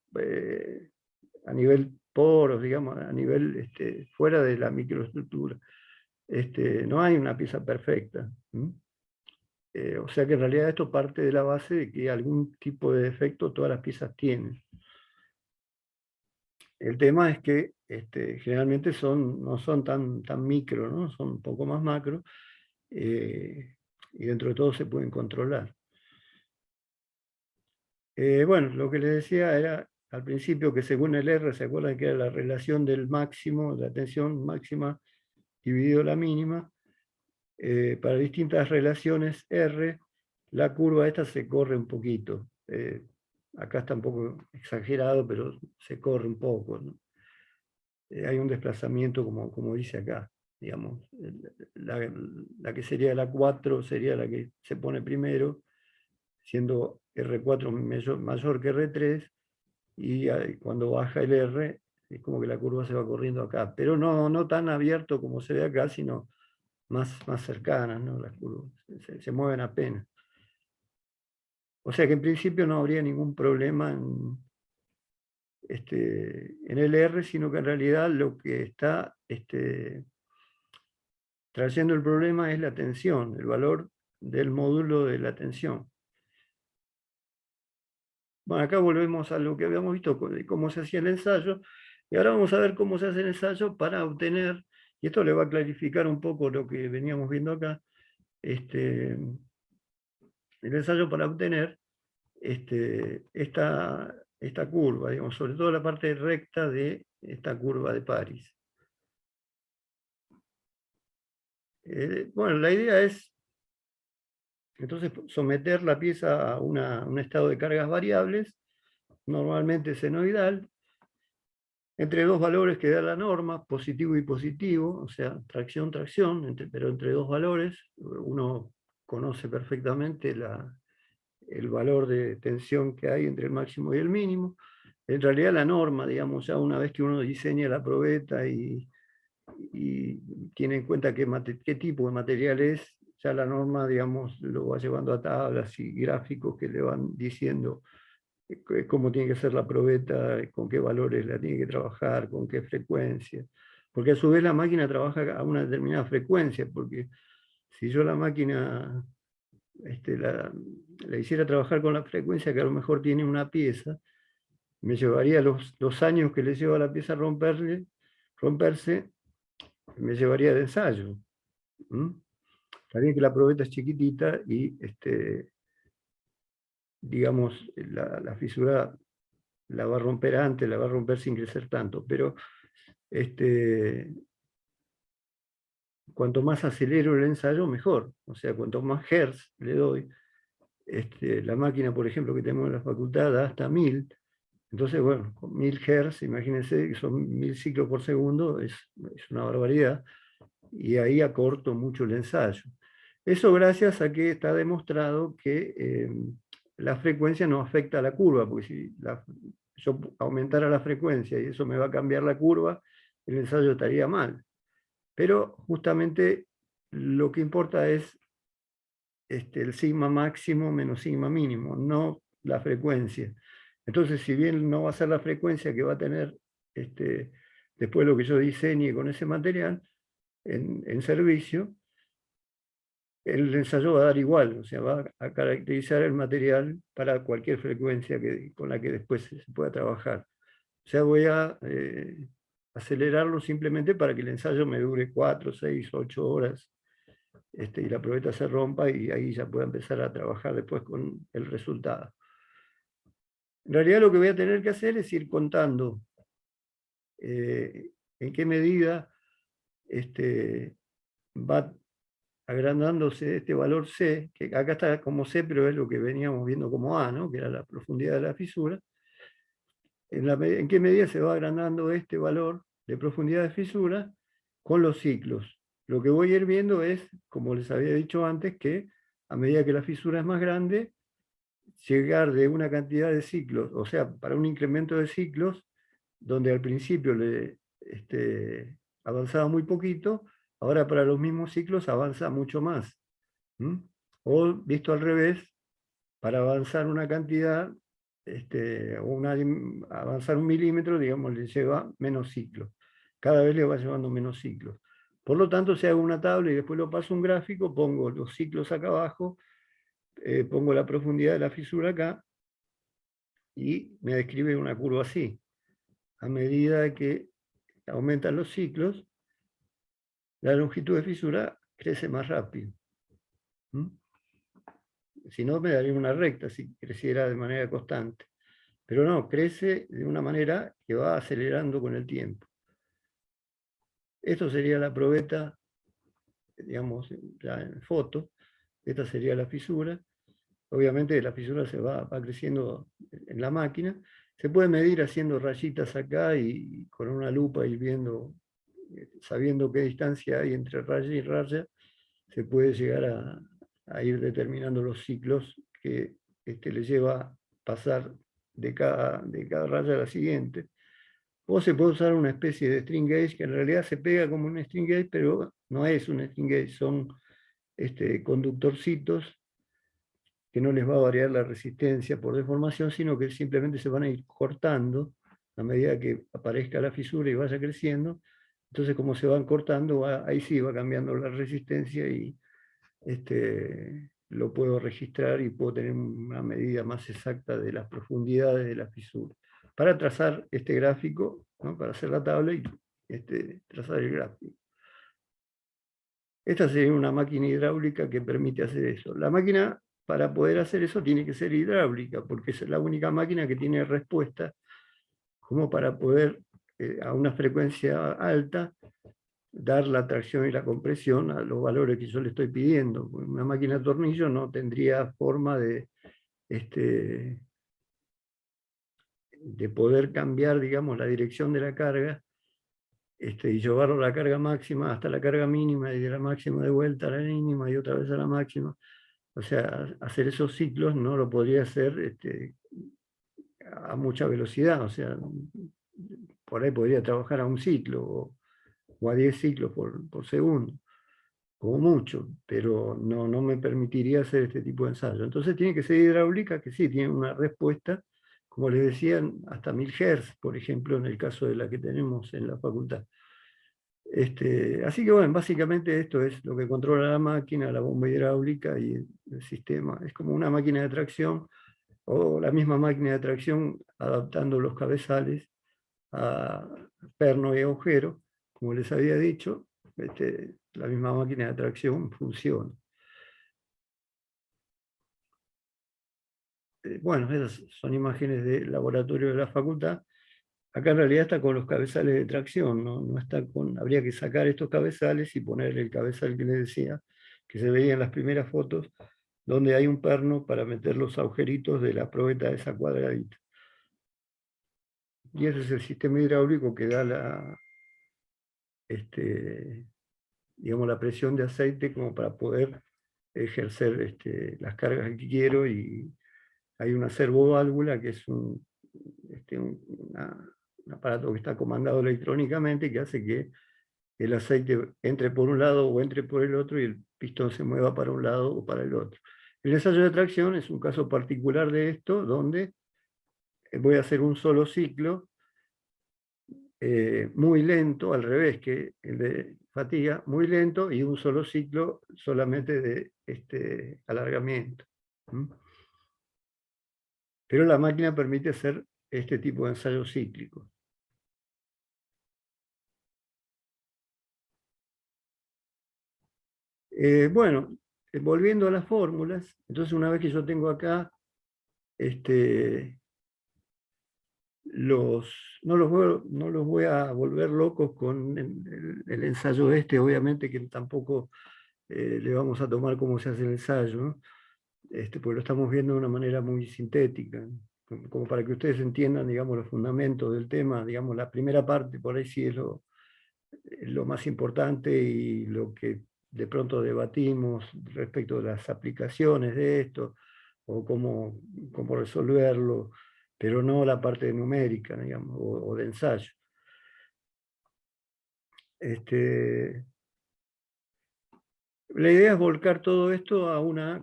A nivel poros, digamos, a nivel fuera de la microestructura. No hay una pieza perfecta. O sea que en realidad esto parte de la base de que algún tipo de defecto todas las piezas tienen. El tema es que generalmente no son tan micro, ¿no? Son un poco más macro, y dentro de todo se pueden controlar. Bueno, lo que les decía era al principio que según el R, ¿se acuerdan que era la relación del máximo, la tensión máxima dividido la mínima? Para distintas relaciones R, la curva esta se corre un poquito. Acá está un poco exagerado, pero se corre un poco, ¿no? Hay un desplazamiento como dice acá, digamos. La que sería la 4 sería la que se pone primero, siendo R4 mayor que R3, y cuando baja el R, es como que la curva se va corriendo acá, pero no tan abierto como se ve acá, sino más cercanas, ¿no? Las curvas se mueven apenas. O sea que en principio no habría ningún problema en el R, sino que en realidad lo que está trayendo el problema es la tensión, el valor del módulo de la tensión. Bueno, acá volvemos a lo que habíamos visto de cómo se hacía el ensayo, y ahora vamos a ver cómo se hace el ensayo para obtener, y esto le va a clarificar un poco lo que veníamos viendo acá, el ensayo para obtener esta curva, digamos, sobre todo la parte recta de esta curva de París. Bueno, la idea es entonces someter la pieza a un estado de cargas variables, normalmente senoidal, entre dos valores que da la norma, positivo y positivo, o sea, tracción, pero entre dos valores. Uno conoce perfectamente el valor de tensión que hay entre el máximo y el mínimo. En realidad la norma, digamos, ya una vez que uno diseña la probeta y tiene en cuenta qué tipo de material es, ya la norma, digamos, lo va llevando a tablas y gráficos que le van diciendo cómo tiene que ser la probeta, con qué valores la tiene que trabajar, con qué frecuencia. Porque a su vez la máquina trabaja a una determinada frecuencia, porque si yo la máquina la hiciera trabajar con la frecuencia que a lo mejor tiene una pieza, me llevaría los años que le lleva a la pieza a romperse, me llevaría de ensayo. Está bien que la probeta es chiquitita y digamos, la fisura la va a romper antes, la va a romper sin crecer tanto, pero cuanto más acelero el ensayo, mejor. O sea, cuanto más hertz le doy, la máquina, por ejemplo, que tenemos en la facultad da hasta 1000. Entonces, bueno, con 1000 Hz, imagínense que son 1000 ciclos por segundo, es una barbaridad, y ahí acorto mucho el ensayo. Eso gracias a que está demostrado que la frecuencia no afecta a la curva, porque si yo aumentara la frecuencia y eso me va a cambiar la curva, el ensayo estaría mal. Pero justamente lo que importa es el sigma máximo menos sigma mínimo, no la frecuencia. Entonces, si bien no va a ser la frecuencia que va a tener después lo que yo diseñe con ese material en servicio, el ensayo va a dar igual, o sea, va a caracterizar el material para cualquier frecuencia con la que después se pueda trabajar. O sea, voy a acelerarlo simplemente para que el ensayo me dure 4, 6, 8 horas, y la probeta se rompa y ahí ya pueda empezar a trabajar después con el resultado. En realidad lo que voy a tener que hacer es ir contando en qué medida va agrandándose este valor C, que acá está como C, pero es lo que veníamos viendo como A, ¿no? Que era la profundidad de la fisura. En qué medida se va agrandando este valor de profundidad de fisura con los ciclos. Lo que voy a ir viendo es, como les había dicho antes, que a medida que la fisura es más grande, llegar de una cantidad de ciclos, o sea, para un incremento de ciclos, donde al principio avanzaba muy poquito, ahora para los mismos ciclos avanza mucho más. O visto al revés, para avanzar una cantidad, avanzar 1 milímetro, digamos, le lleva menos ciclos. Cada vez le va llevando menos ciclos. Por lo tanto, si hago una tabla y después lo paso a un gráfico, pongo los ciclos acá abajo, pongo la profundidad de la fisura acá, y me describe una curva así. A medida que aumentan los ciclos, la longitud de fisura crece más rápido. si no me daría una recta si creciera de manera constante. Pero no, crece de una manera que va acelerando con el tiempo. Esto sería la probeta, digamos, ya en foto. Esta sería la fisura. Obviamente la fisura se va creciendo en la máquina. Se puede medir haciendo rayitas acá y con una lupa ir viendo, sabiendo qué distancia hay entre raya y raya, se puede llegar a ir determinando los ciclos que le lleva pasar de cada raya a la siguiente. O se puede usar una especie de string gauge que en realidad se pega como un string gauge, pero no es un string gauge, son conductorcitos que no les va a variar la resistencia por deformación, sino que simplemente se van a ir cortando a medida que aparezca la fisura y vaya creciendo. Entonces, como se van cortando, ahí sí va cambiando la resistencia y lo puedo registrar y puedo tener una medida más exacta de las profundidades de la fisura. Para trazar este gráfico, ¿no? Para hacer la tabla y trazar el gráfico. Esta sería una máquina hidráulica que permite hacer eso. La máquina, para poder hacer eso, tiene que ser hidráulica, porque es la única máquina que tiene respuesta como para poder, a una frecuencia alta, dar la tracción y la compresión a los valores que yo le estoy pidiendo. Una máquina de tornillo no tendría forma de poder cambiar, digamos, la dirección de la carga y llevarlo a la carga máxima hasta la carga mínima y de la máxima de vuelta a la mínima y otra vez a la máxima. O sea, hacer esos ciclos no lo podría hacer a mucha velocidad. O sea, por ahí podría trabajar a un ciclo o a 10 ciclos por segundo, como mucho, pero no me permitiría hacer este tipo de ensayo. Entonces tiene que ser hidráulica, que sí, tiene una respuesta, como les decían, hasta 1000 Hz, por ejemplo, en el caso de la que tenemos en la facultad. Así que bueno, básicamente esto es lo que controla la máquina, la bomba hidráulica y el sistema. Es como una máquina de tracción, o la misma máquina de tracción adaptando los cabezales a perno y agujero, como les había dicho, la misma máquina de tracción funciona. Bueno, esas son imágenes del laboratorio de la facultad. Acá en realidad está con los cabezales de tracción, no está con, habría que sacar estos cabezales y poner el cabezal que les decía, que se veía en las primeras fotos, donde hay un perno para meter los agujeritos de la probeta de esa cuadradita. Y ese es el sistema hidráulico que da digamos, la presión de aceite como para poder ejercer las cargas que quiero, y hay una servoválvula que es un aparato que está comandado electrónicamente que hace que el aceite entre por un lado o entre por el otro y el pistón se mueva para un lado o para el otro. El ensayo de tracción es un caso particular de esto, donde voy a hacer un solo ciclo muy lento, al revés que el de fatiga, muy lento, y un solo ciclo solamente de alargamiento. Pero la máquina permite hacer este tipo de ensayo cíclico. Bueno, volviendo a las fórmulas, entonces una vez que yo tengo acá no los voy a volver locos con el ensayo obviamente que tampoco le vamos a tomar cómo se hace el ensayo, ¿no? Porque lo estamos viendo de una manera muy sintética, como para que ustedes entiendan, digamos, los fundamentos del tema. Digamos, la primera parte por ahí sí es lo más importante y lo que de pronto debatimos respecto de las aplicaciones de esto, o cómo resolverlo, pero no la parte numérica, digamos, o de ensayo. La idea es volcar todo esto a una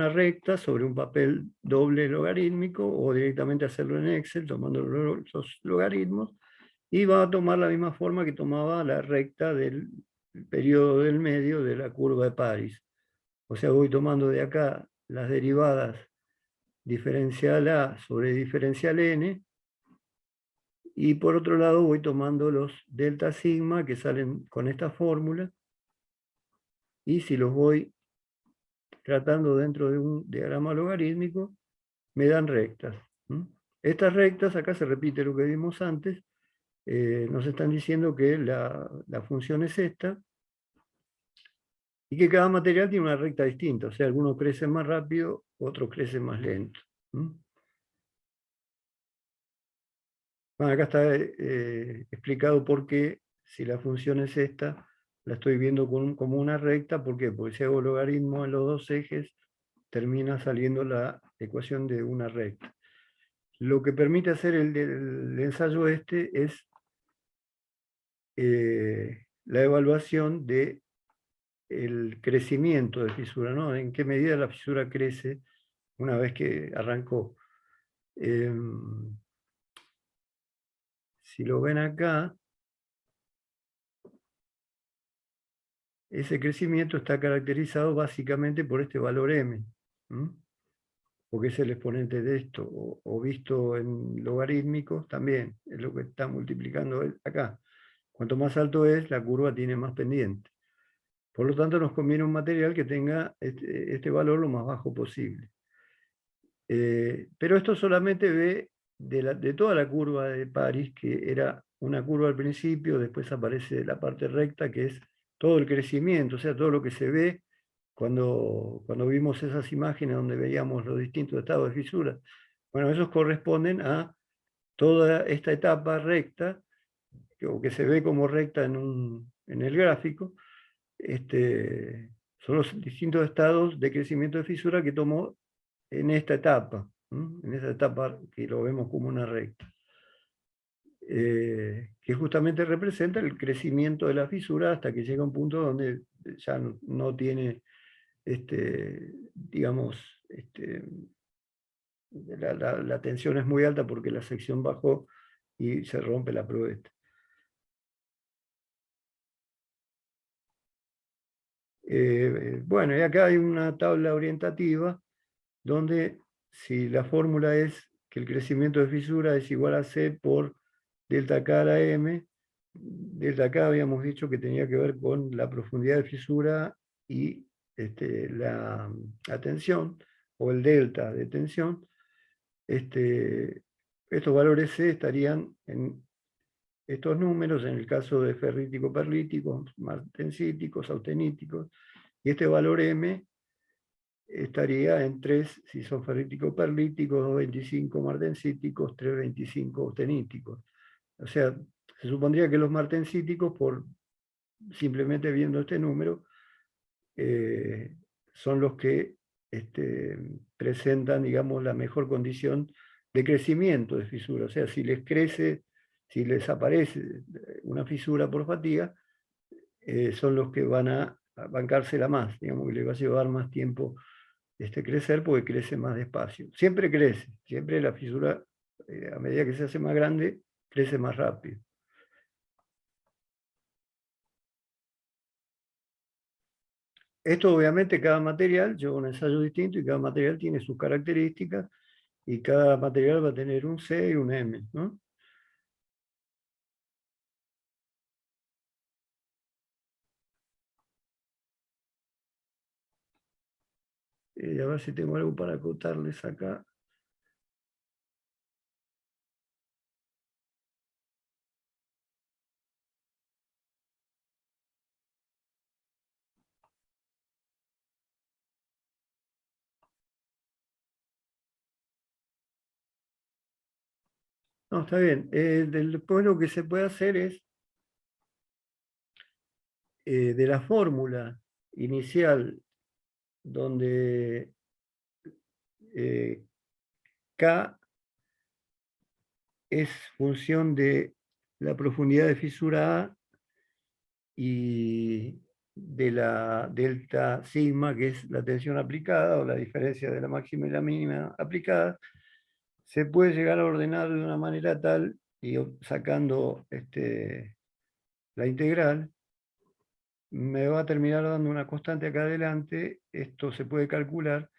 recta sobre un papel doble logarítmico, o directamente hacerlo en Excel tomando los logaritmos, y va a tomar la misma forma que tomaba la recta del periodo del medio de la curva de París. O sea, voy tomando de acá las derivadas diferencial A sobre diferencial N, y por otro lado voy tomando los delta sigma que salen con esta fórmula, y si los voy tratando dentro de un diagrama logarítmico, me dan rectas. Estas rectas, acá se repite lo que vimos antes, nos están diciendo que la función es esta, y que cada material tiene una recta distinta, o sea, algunos crecen más rápido, otros crecen más lento. Bueno, acá está explicado por qué, si la función es esta, la estoy viendo como una recta. ¿Por qué? Porque si hago logaritmo en los dos ejes, termina saliendo la ecuación de una recta. Lo que permite hacer el ensayo este es la evaluación del crecimiento de fisura, ¿no? En qué medida la fisura crece una vez que arrancó. Si lo ven acá, ese crecimiento está caracterizado básicamente por este valor m, porque es el exponente de esto, o visto en logarítmicos también, es lo que está multiplicando acá. Cuanto más alto es, la curva tiene más pendiente. Por lo tanto, nos conviene un material que tenga este valor lo más bajo posible. Pero esto solamente ve de toda la curva de París, que era una curva al principio, después aparece la parte recta, que es todo el crecimiento, o sea, todo lo que se ve cuando vimos esas imágenes donde veíamos los distintos estados de fisura. Bueno, esos corresponden a toda esta etapa recta, o que se ve como recta en el gráfico. Son los distintos estados de crecimiento de fisura que tomó en esta etapa que lo vemos como una recta, que justamente representa el crecimiento de la fisura hasta que llega a un punto donde ya no tiene, digamos, la tensión es muy alta porque la sección bajó y se rompe la probeta. Bueno, y acá hay una tabla orientativa donde si la fórmula es que el crecimiento de fisura es igual a C por delta K a la M, delta K habíamos dicho que tenía que ver con la profundidad de fisura y la tensión, o el delta de tensión. Estos valores C estarían en estos números, en el caso de ferrítico-perlíticos, martensíticos, austeníticos, y este valor M estaría en 3 si son ferrítico-perlíticos, 2,25 martensíticos, 3,25 austeníticos. O sea, se supondría que los martensíticos, simplemente viendo este número, son los que presentan, digamos, la mejor condición de crecimiento de fisura. O sea, si les aparece una fisura por fatiga, son los que van a bancársela más, digamos, que les va a llevar más tiempo crecer, porque crece más despacio. Siempre crece, siempre la fisura, a medida que se hace más grande, crece más rápido. Esto obviamente cada material lleva un ensayo distinto y cada material tiene sus características y cada material va a tener un C y un M, ¿no? A ver si tengo algo para acotarles acá. No, está bien. Después lo que se puede hacer es, de la fórmula inicial, donde K es función de la profundidad de fisura A y de la delta sigma, que es la tensión aplicada, o la diferencia de la máxima y la mínima aplicada, se puede llegar a ordenar de una manera tal, y sacando la integral, me va a terminar dando una constante acá adelante. Esto se puede calcular,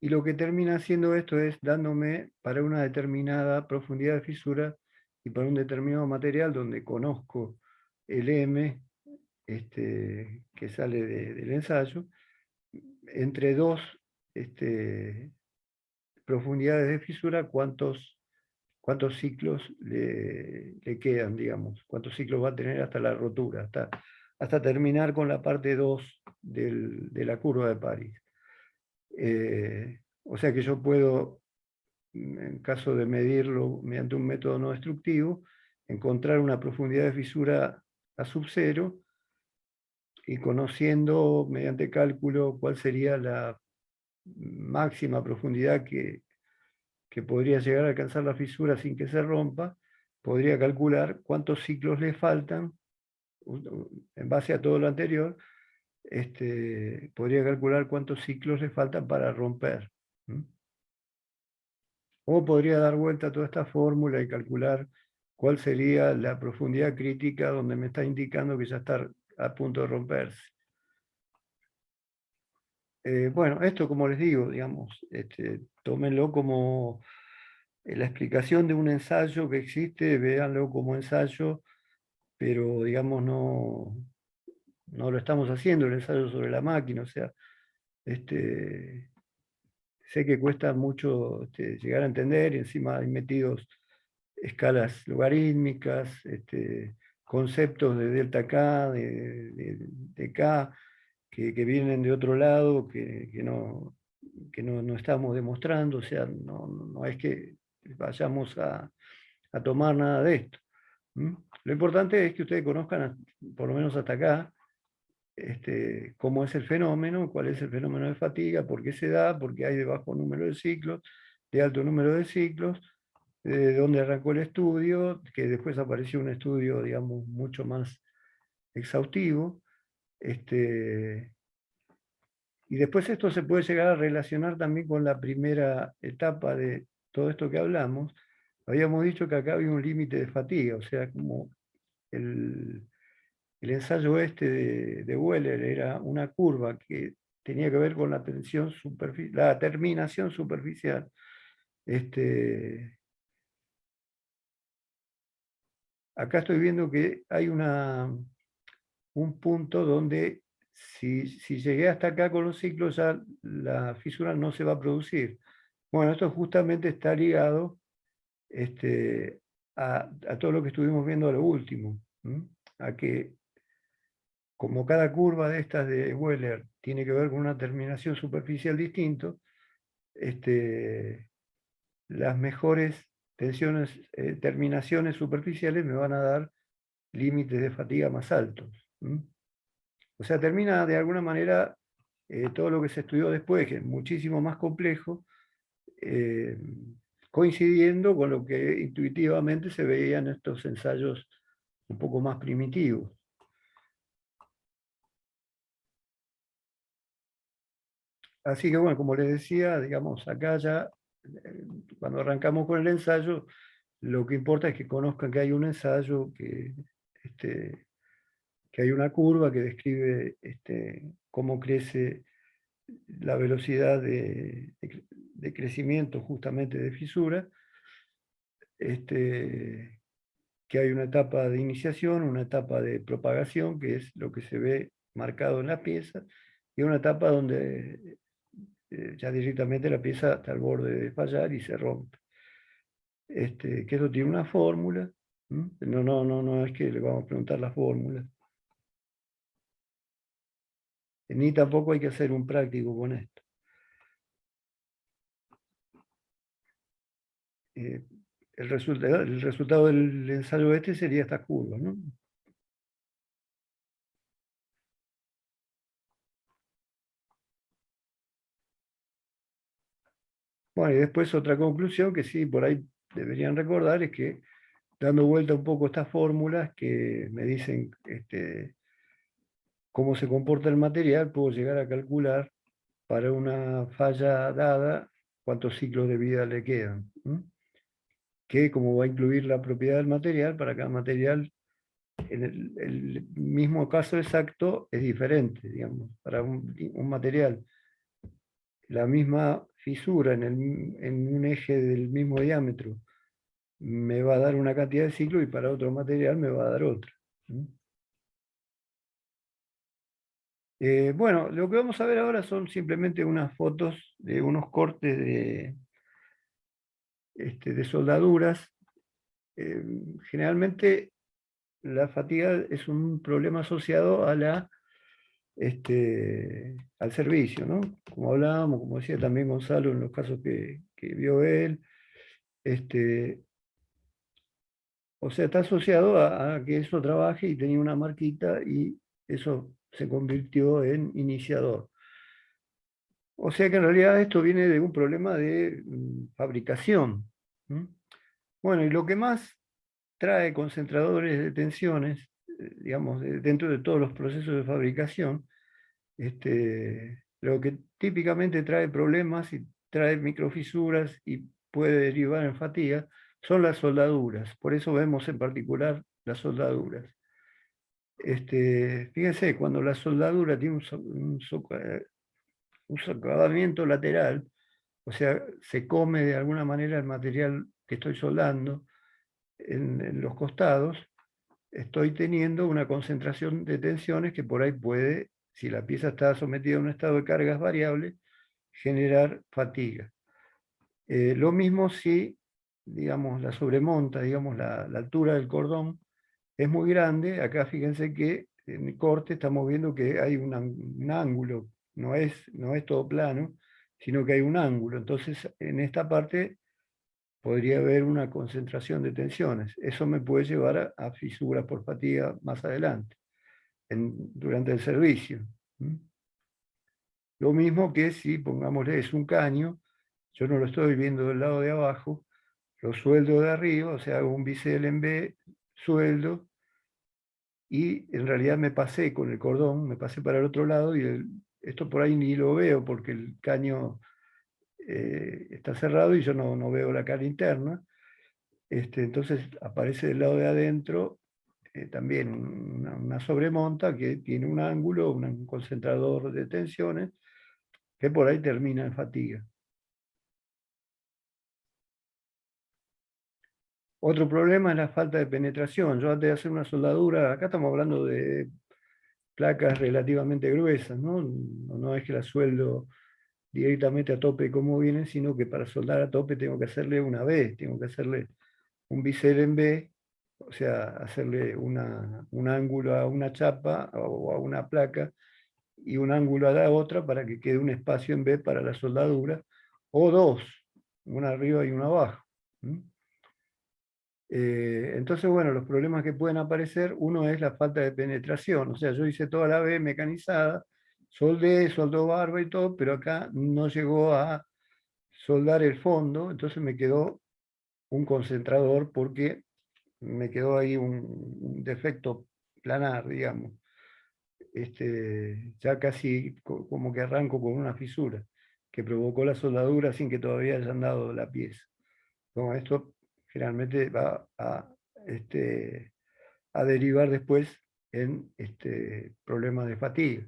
y lo que termina haciendo esto es dándome para una determinada profundidad de fisura y para un determinado material donde conozco el M, que sale del ensayo, entre dos profundidades de fisura, cuántos ciclos le quedan, digamos, cuántos ciclos va a tener hasta la rotura, hasta terminar con la parte 2 de la curva de París. O sea que yo puedo, en caso de medirlo mediante un método no destructivo, encontrar una profundidad de fisura a sub cero, y conociendo mediante cálculo cuál sería la máxima profundidad que podría llegar a alcanzar la fisura sin que se rompa, podría calcular cuántos ciclos le faltan, en base a todo lo anterior, podría calcular cuántos ciclos le faltan para romper. O podría dar vuelta a toda esta fórmula y calcular cuál sería la profundidad crítica donde me está indicando que ya está a punto de romperse. Bueno, esto, como les digo, digamos, tómenlo como la explicación de un ensayo que existe, véanlo como ensayo, pero digamos no lo estamos haciendo el ensayo sobre la máquina, o sea, sé que cuesta mucho llegar a entender, y encima hay metidos escalas logarítmicas, conceptos de delta K, de K, que vienen de otro lado, que no estamos demostrando, o sea, no es que vayamos a tomar nada de esto. Lo importante es que ustedes conozcan, por lo menos hasta acá, cómo es el fenómeno, cuál es el fenómeno de fatiga, por qué se da, por qué hay de bajo número de ciclos, de alto número de ciclos, de dónde arrancó el estudio, que después apareció un estudio, digamos, mucho más exhaustivo. Y después esto se puede llegar a relacionar también con la primera etapa de todo esto que hablamos. Habíamos dicho que acá había un límite de fatiga, o sea, como el ensayo de Wheeler era una curva que tenía que ver con la terminación superficial. Acá estoy viendo que hay un punto donde si llegué hasta acá con los ciclos, ya la fisura no se va a producir. Bueno, esto justamente está ligado a todo lo que estuvimos viendo a lo último, a que como cada curva de estas de Wheeler tiene que ver con una terminación superficial distinto, las mejores terminaciones superficiales me van a dar límites de fatiga más altos. O sea, termina de alguna manera todo lo que se estudió después, que es muchísimo más complejo, coincidiendo con lo que intuitivamente se veía en estos ensayos un poco más primitivos. Así que bueno, como les decía, digamos, acá ya, cuando arrancamos con el ensayo, lo que importa es que conozcan que hay un ensayo, que hay una curva que describe cómo crece la velocidad de crecimiento justamente de fisura, que hay una etapa de iniciación, una etapa de propagación, que es lo que se ve marcado en la pieza, y una etapa donde ya directamente la pieza está al borde de fallar y se rompe. Que eso tiene una fórmula. No es que le vamos a preguntar la fórmula. Ni tampoco hay que hacer un práctico con esto. El resultado del ensayo sería esta curva, ¿no? Bueno, y después otra conclusión que sí, por ahí deberían recordar, es que dando vuelta un poco estas fórmulas que me dicen cómo se comporta el material, puedo llegar a calcular para una falla dada cuántos ciclos de vida le quedan. Que como va a incluir la propiedad del material, para cada material, en el mismo caso exacto es diferente, digamos. Para un material, la misma fisura en un eje del mismo diámetro me va a dar una cantidad de ciclos, y para otro material me va a dar otra. Bueno, lo que vamos a ver ahora son simplemente unas fotos de unos cortes de soldaduras. Generalmente la fatiga es un problema asociado a al servicio, ¿no? Como hablábamos, como decía también Gonzalo en los casos que vio él. O sea, está asociado a que eso trabaje y tenía una marquita y eso se convirtió en iniciador. O sea que en realidad esto viene de un problema de fabricación. Bueno, y lo que más trae concentradores de tensiones, digamos, dentro de todos los procesos de fabricación, lo que típicamente trae problemas y trae microfisuras y puede derivar en fatiga, son las soldaduras. Por eso vemos en particular las soldaduras. Fíjense, cuando la soldadura tiene un socavamiento lateral, o sea, se come de alguna manera el material que estoy soldando en los costados, estoy teniendo una concentración de tensiones que por ahí puede, si la pieza está sometida a un estado de cargas variables, generar fatiga. Lo mismo si, digamos, la sobremonta, digamos, la altura del cordón es muy grande. Acá fíjense que en el corte estamos viendo que hay un ángulo, no es todo plano, sino que hay un ángulo. Entonces, en esta parte podría haber una concentración de tensiones. Eso me puede llevar a fisuras por fatiga más adelante, durante el servicio. Lo mismo que si, pongámosle, es un caño, yo no lo estoy viendo del lado de abajo, lo sueldo de arriba, o sea, hago un bisel en B, sueldo, y en realidad me pasé con el cordón, me pasé para el otro lado, y esto por ahí ni lo veo porque el caño está cerrado y yo no veo la cara interna. Entonces aparece del lado de adentro también una sobremonta que tiene un ángulo, un concentrador de tensiones, que por ahí termina en fatiga. Otro problema es la falta de penetración. Yo antes de hacer una soldadura, acá estamos hablando de placas relativamente gruesas, ¿no? No es que la sueldo directamente a tope como vienen, sino que para soldar a tope tengo que hacerle una B, tengo que hacerle un bisel en B, o sea, hacerle un ángulo a una chapa o a una placa y un ángulo a la otra para que quede un espacio en B para la soldadura, o dos, una arriba y una abajo. Entonces, bueno, los problemas que pueden aparecer, uno es la falta de penetración, o sea, yo hice toda la B mecanizada, soldó barba y todo, pero acá no llegó a soldar el fondo, entonces me quedó un concentrador porque me quedó ahí un defecto planar, digamos. Ya casi como que arranco con una fisura que provocó la soldadura sin que todavía hayan dado la pieza. Bueno, esto generalmente va a derivar después en problemas de fatiga.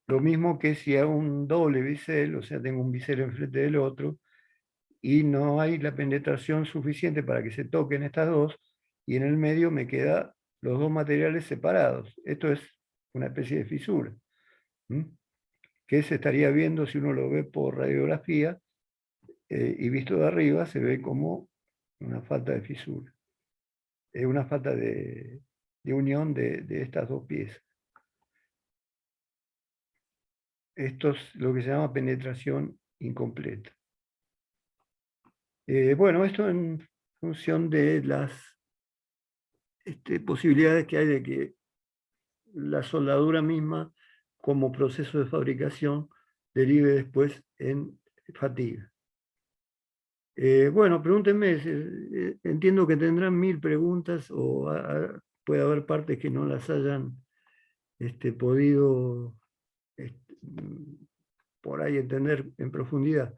Lo mismo que si hago un doble bisel, o sea, tengo un bisel enfrente del otro, y no hay la penetración suficiente para que se toquen estas dos, y en el medio me quedan los dos materiales separados. Esto es una especie de fisura, que se estaría viendo si uno lo ve por radiografía, y visto de arriba se ve como una falta de fisura. Es una falta de unión de estas dos piezas. Esto es lo que se llama penetración incompleta. Bueno, esto en función de las posibilidades que hay de que la soldadura misma, como proceso de fabricación, derive después en fatiga. Bueno, pregúntenme, entiendo que tendrán 1000 preguntas o puede haber partes que no las hayan podido por ahí entender en profundidad.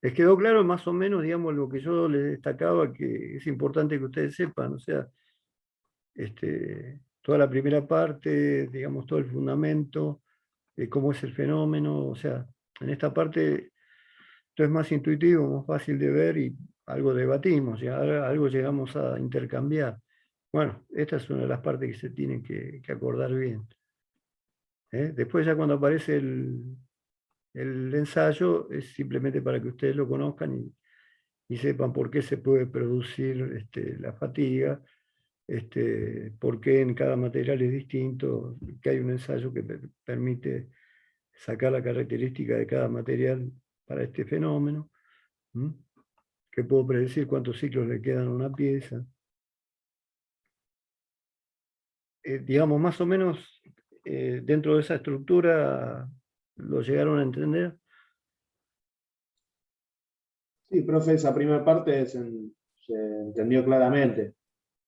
¿Les quedó claro más o menos, digamos, lo que yo les destacaba, que es importante que ustedes sepan? O sea, toda la primera parte, digamos, todo el fundamento, cómo es el fenómeno, o sea, en esta parte esto es más intuitivo, más fácil de ver y algo debatimos, y ahora algo llegamos a intercambiar. Bueno, esta es una de las partes que se tienen que acordar bien. Después ya cuando aparece el ensayo es simplemente para que ustedes lo conozcan y sepan por qué se puede producir la fatiga, por qué en cada material es distinto, que hay un ensayo que permite sacar la característica de cada material para este fenómeno, que puedo predecir cuántos ciclos le quedan a una pieza. Digamos, más o menos dentro de esa estructura lo llegaron a entender. Sí, profe, esa primera parte se entendió claramente.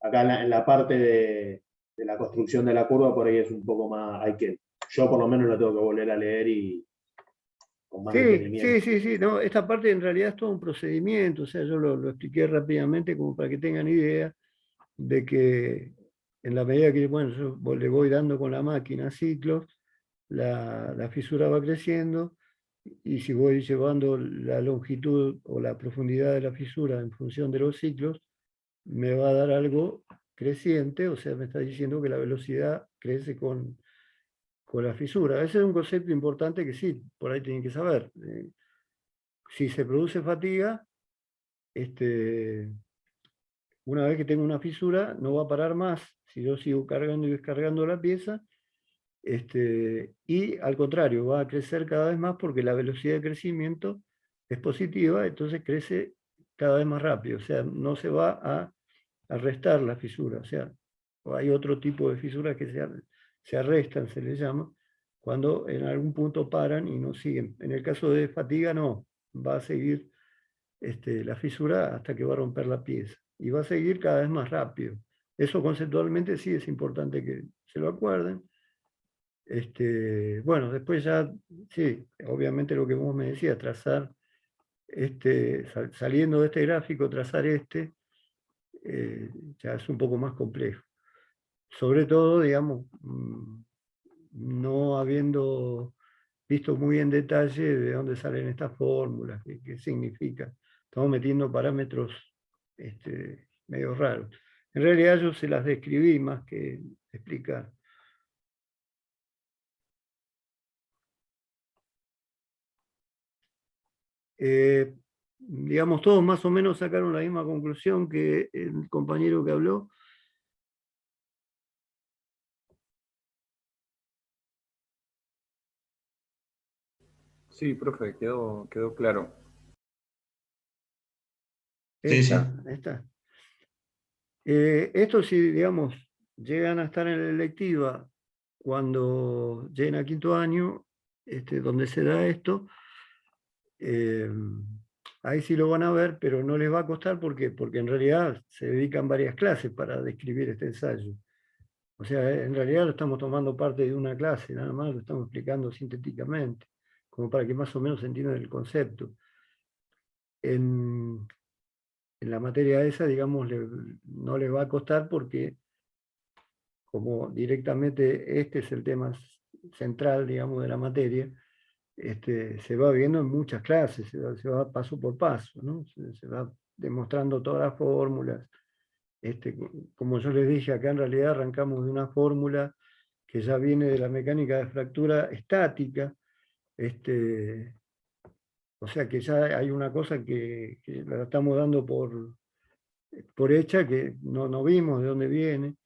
Acá en la parte de la construcción de la curva, por ahí es un poco más, yo por lo menos lo tengo que volver a leer y con más detenimiento. Sí, no, esta parte en realidad es todo un procedimiento, o sea, yo lo expliqué rápidamente como para que tengan idea de que en la medida que, bueno, yo le voy dando con la máquina ciclos, la fisura va creciendo, y si voy llevando la longitud o la profundidad de la fisura en función de los ciclos, me va a dar algo creciente, o sea, me está diciendo que la velocidad crece con la fisura. Ese es un concepto importante que sí, por ahí tienen que saber. Si se produce fatiga, una vez que tengo una fisura, no va a parar más si yo sigo cargando y descargando la pieza, y al contrario, va a crecer cada vez más porque la velocidad de crecimiento es positiva, entonces crece cada vez más rápido, o sea, no se va a restar la fisura, o sea, hay otro tipo de fisuras que se arrestan, se les llama, cuando en algún punto paran y no siguen. En el caso de fatiga, no, va a seguir la fisura hasta que va a romper la pieza, y va a seguir cada vez más rápido. Eso conceptualmente sí es importante que se lo acuerden. Bueno, después ya, sí, obviamente lo que vos me decías, trazar, saliendo de este gráfico, trazar ya es un poco más complejo. Sobre todo, digamos, no habiendo visto muy en detalle de dónde salen estas fórmulas, qué significan. Estamos metiendo parámetros medio raros. En realidad yo se las describí más que explicar. Digamos, todos más o menos sacaron la misma conclusión que el compañero que habló. Sí, profe, quedó claro. Está. Esto si, digamos, llegan a estar en la electiva cuando lleguen a quinto año, donde se da esto, ahí sí lo van a ver, pero no les va a costar porque en realidad se dedican varias clases para describir este ensayo. O sea, en realidad lo estamos tomando parte de una clase, nada más lo estamos explicando sintéticamente, como para que más o menos se entienda el concepto. En la materia esa, digamos, no les va a costar porque como directamente este es el tema central, digamos, de la materia, se va viendo en muchas clases, se va paso por paso, ¿no? Se va demostrando todas las fórmulas. Como yo les dije, acá en realidad arrancamos de una fórmula que ya viene de la mecánica de fractura estática, o sea que ya hay una cosa que la estamos dando por hecha, que no vimos de dónde viene,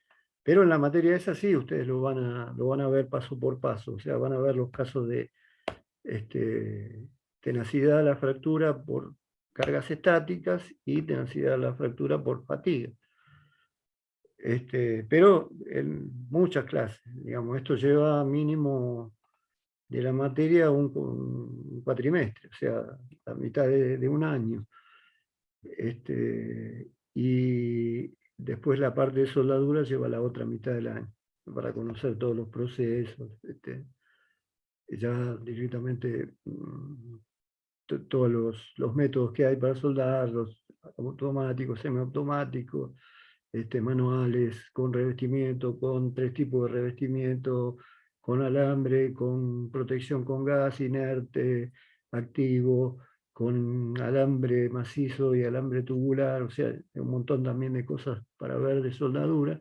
pero en la materia esa sí, ustedes lo van a ver paso por paso, o sea, van a ver los casos de tenacidad de la fractura por cargas estáticas y tenacidad de la fractura por fatiga. Pero en muchas clases, digamos, esto lleva mínimo de la materia un cuatrimestre, o sea, la mitad de un año. Y después la parte de soldadura lleva la otra mitad del año, para conocer todos los procesos, ya directamente todos los métodos que hay para soldar, los automáticos, semiautomáticos, manuales, con revestimiento, con 3 tipos de revestimiento, con alambre, con protección con gas, inerte, activo, con alambre macizo y alambre tubular, o sea, un montón también de cosas para ver de soldadura,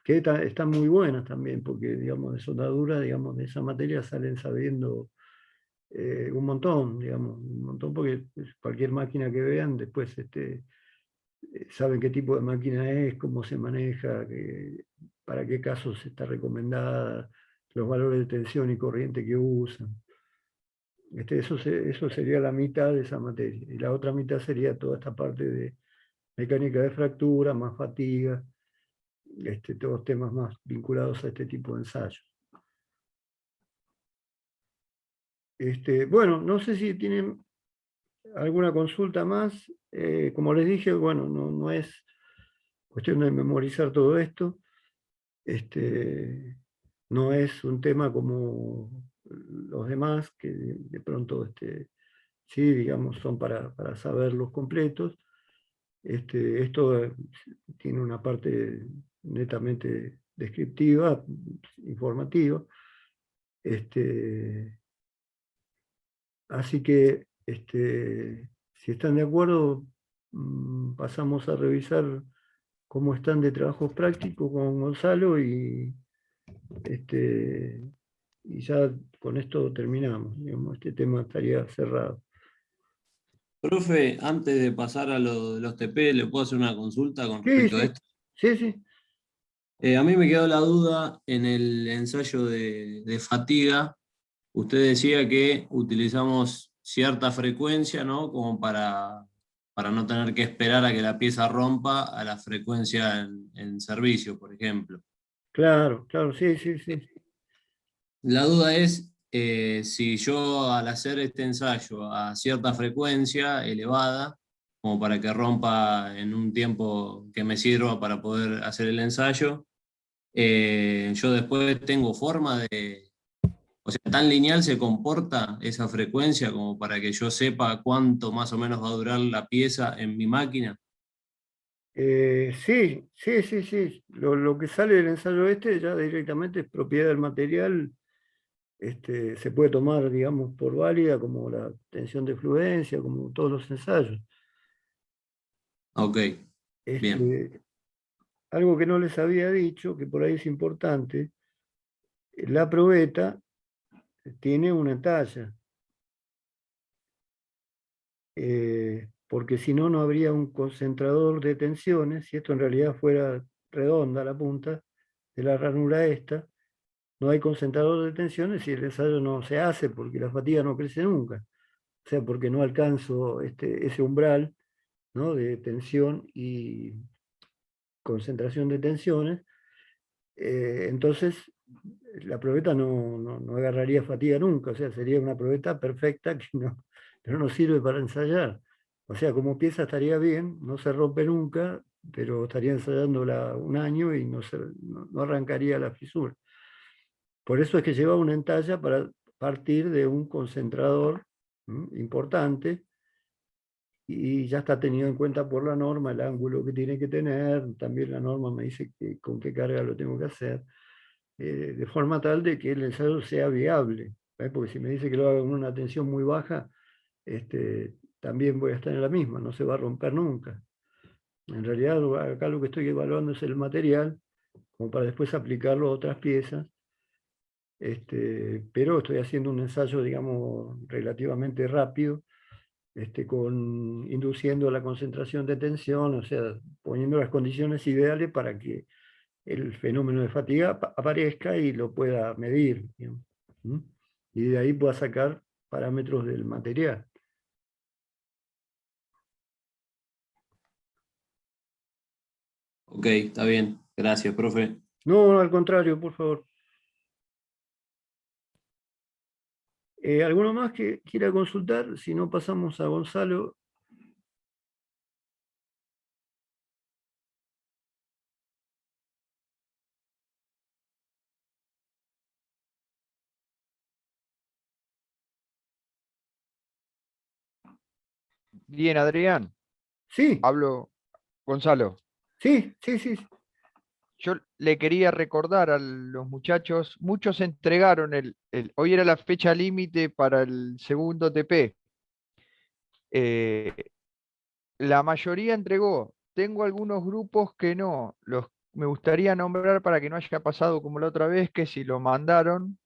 que están muy buenas también, porque, digamos, de soldadura, digamos, de esa materia salen sabiendo un montón, digamos, un montón, porque cualquier máquina que vean, después saben qué tipo de máquina es, cómo se maneja, para qué casos está recomendada, los valores de tensión y corriente que usan. Eso sería la mitad de esa materia. Y la otra mitad sería toda esta parte de mecánica de fractura, más fatiga, todos temas más vinculados a este tipo de ensayos. Bueno, no sé si tienen alguna consulta más. Como les dije, bueno, no es cuestión de memorizar todo esto. No es un tema como los demás, que de pronto sí, digamos, son para saberlos completos. Esto tiene una parte netamente descriptiva, informativa. Así que, si están de acuerdo, pasamos a revisar cómo están de trabajos prácticos con Gonzalo y ya con esto terminamos. Digamos, este tema estaría cerrado. Profe, antes de pasar a lo de los TP, ¿le puedo hacer una consulta con Sí, respecto a sí, esto? sí. A mí me quedó la duda en el ensayo de fatiga. Usted decía que utilizamos cierta frecuencia, ¿no? Como para no tener que esperar a que la pieza rompa a la frecuencia en servicio, por ejemplo. Claro, sí. La duda es si yo al hacer este ensayo a cierta frecuencia elevada, como para que rompa en un tiempo que me sirva para poder hacer el ensayo, yo después tengo forma de, o sea, tan lineal se comporta esa frecuencia como para que yo sepa cuánto más o menos va a durar la pieza en mi máquina. Sí. Lo que sale del ensayo ya directamente es propiedad del material. Se puede tomar, digamos, por válida como la tensión de fluencia, como todos los ensayos. Ok, bien. Algo que no les había dicho, que por ahí es importante, la probeta tiene una talla, porque si no, no habría un concentrador de tensiones. Si esto en realidad fuera redonda la punta de la ranura esta, no hay concentrador de tensiones y el ensayo no se hace porque la fatiga no crece nunca. O sea, porque no alcanzo ese umbral, ¿no?, de tensión y concentración de tensiones. Entonces, la probeta no agarraría fatiga nunca, o sea, sería una probeta perfecta pero no sirve para ensayar. O sea, como pieza estaría bien, no se rompe nunca, pero estaría ensayándola un año y no arrancaría la fisura. Por eso es que lleva una entalla para partir de un concentrador importante, y ya está tenido en cuenta por la norma el ángulo que tiene que tener. También la norma me dice con qué carga lo tengo que hacer, de forma tal de que el ensayo sea viable. Porque si me dice que lo haga con una tensión muy baja, también voy a estar en la misma, no se va a romper nunca. En realidad, acá lo que estoy evaluando es el material, como para después aplicarlo a otras piezas. Pero estoy haciendo un ensayo, digamos, relativamente rápido, induciendo la concentración de tensión, o sea, poniendo las condiciones ideales para que el fenómeno de fatiga aparezca y lo pueda medir, digamos, y de ahí pueda sacar parámetros del material. Ok, está bien. Gracias, profe. No, al contrario, por favor. ¿Alguno más que quiera consultar? Si no, pasamos a Gonzalo. Bien, Adrián. Sí. Hablo, Gonzalo. Sí, sí, sí. Yo le quería recordar a los muchachos, muchos entregaron hoy era la fecha límite para el segundo TP. La mayoría entregó. Tengo algunos grupos que no. Me gustaría nombrar para que no haya pasado como la otra vez, que si lo mandaron,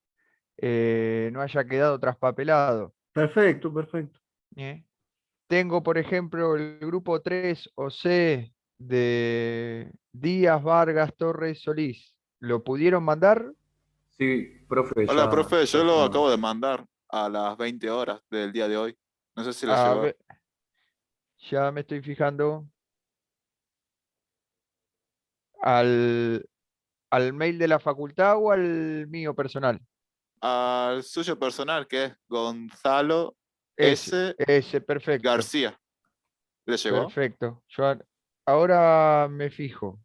no haya quedado traspapelado. Perfecto, perfecto. ¿Eh? Tengo, por ejemplo, el grupo 3 OC de Díaz, Vargas, Torres, Solís. ¿Lo pudieron mandar? Sí, profe, Hola, ya, profe, ya yo lo está. acabo de mandar a las 20 horas del día de hoy. No sé si le A llegó. ver, ya me estoy fijando. ¿Al, al mail de la facultad o al mío personal? Al suyo personal, que es Gonzalo S. Ese, perfecto. García. ¿Le llegó? Perfecto. Ahora me fijo.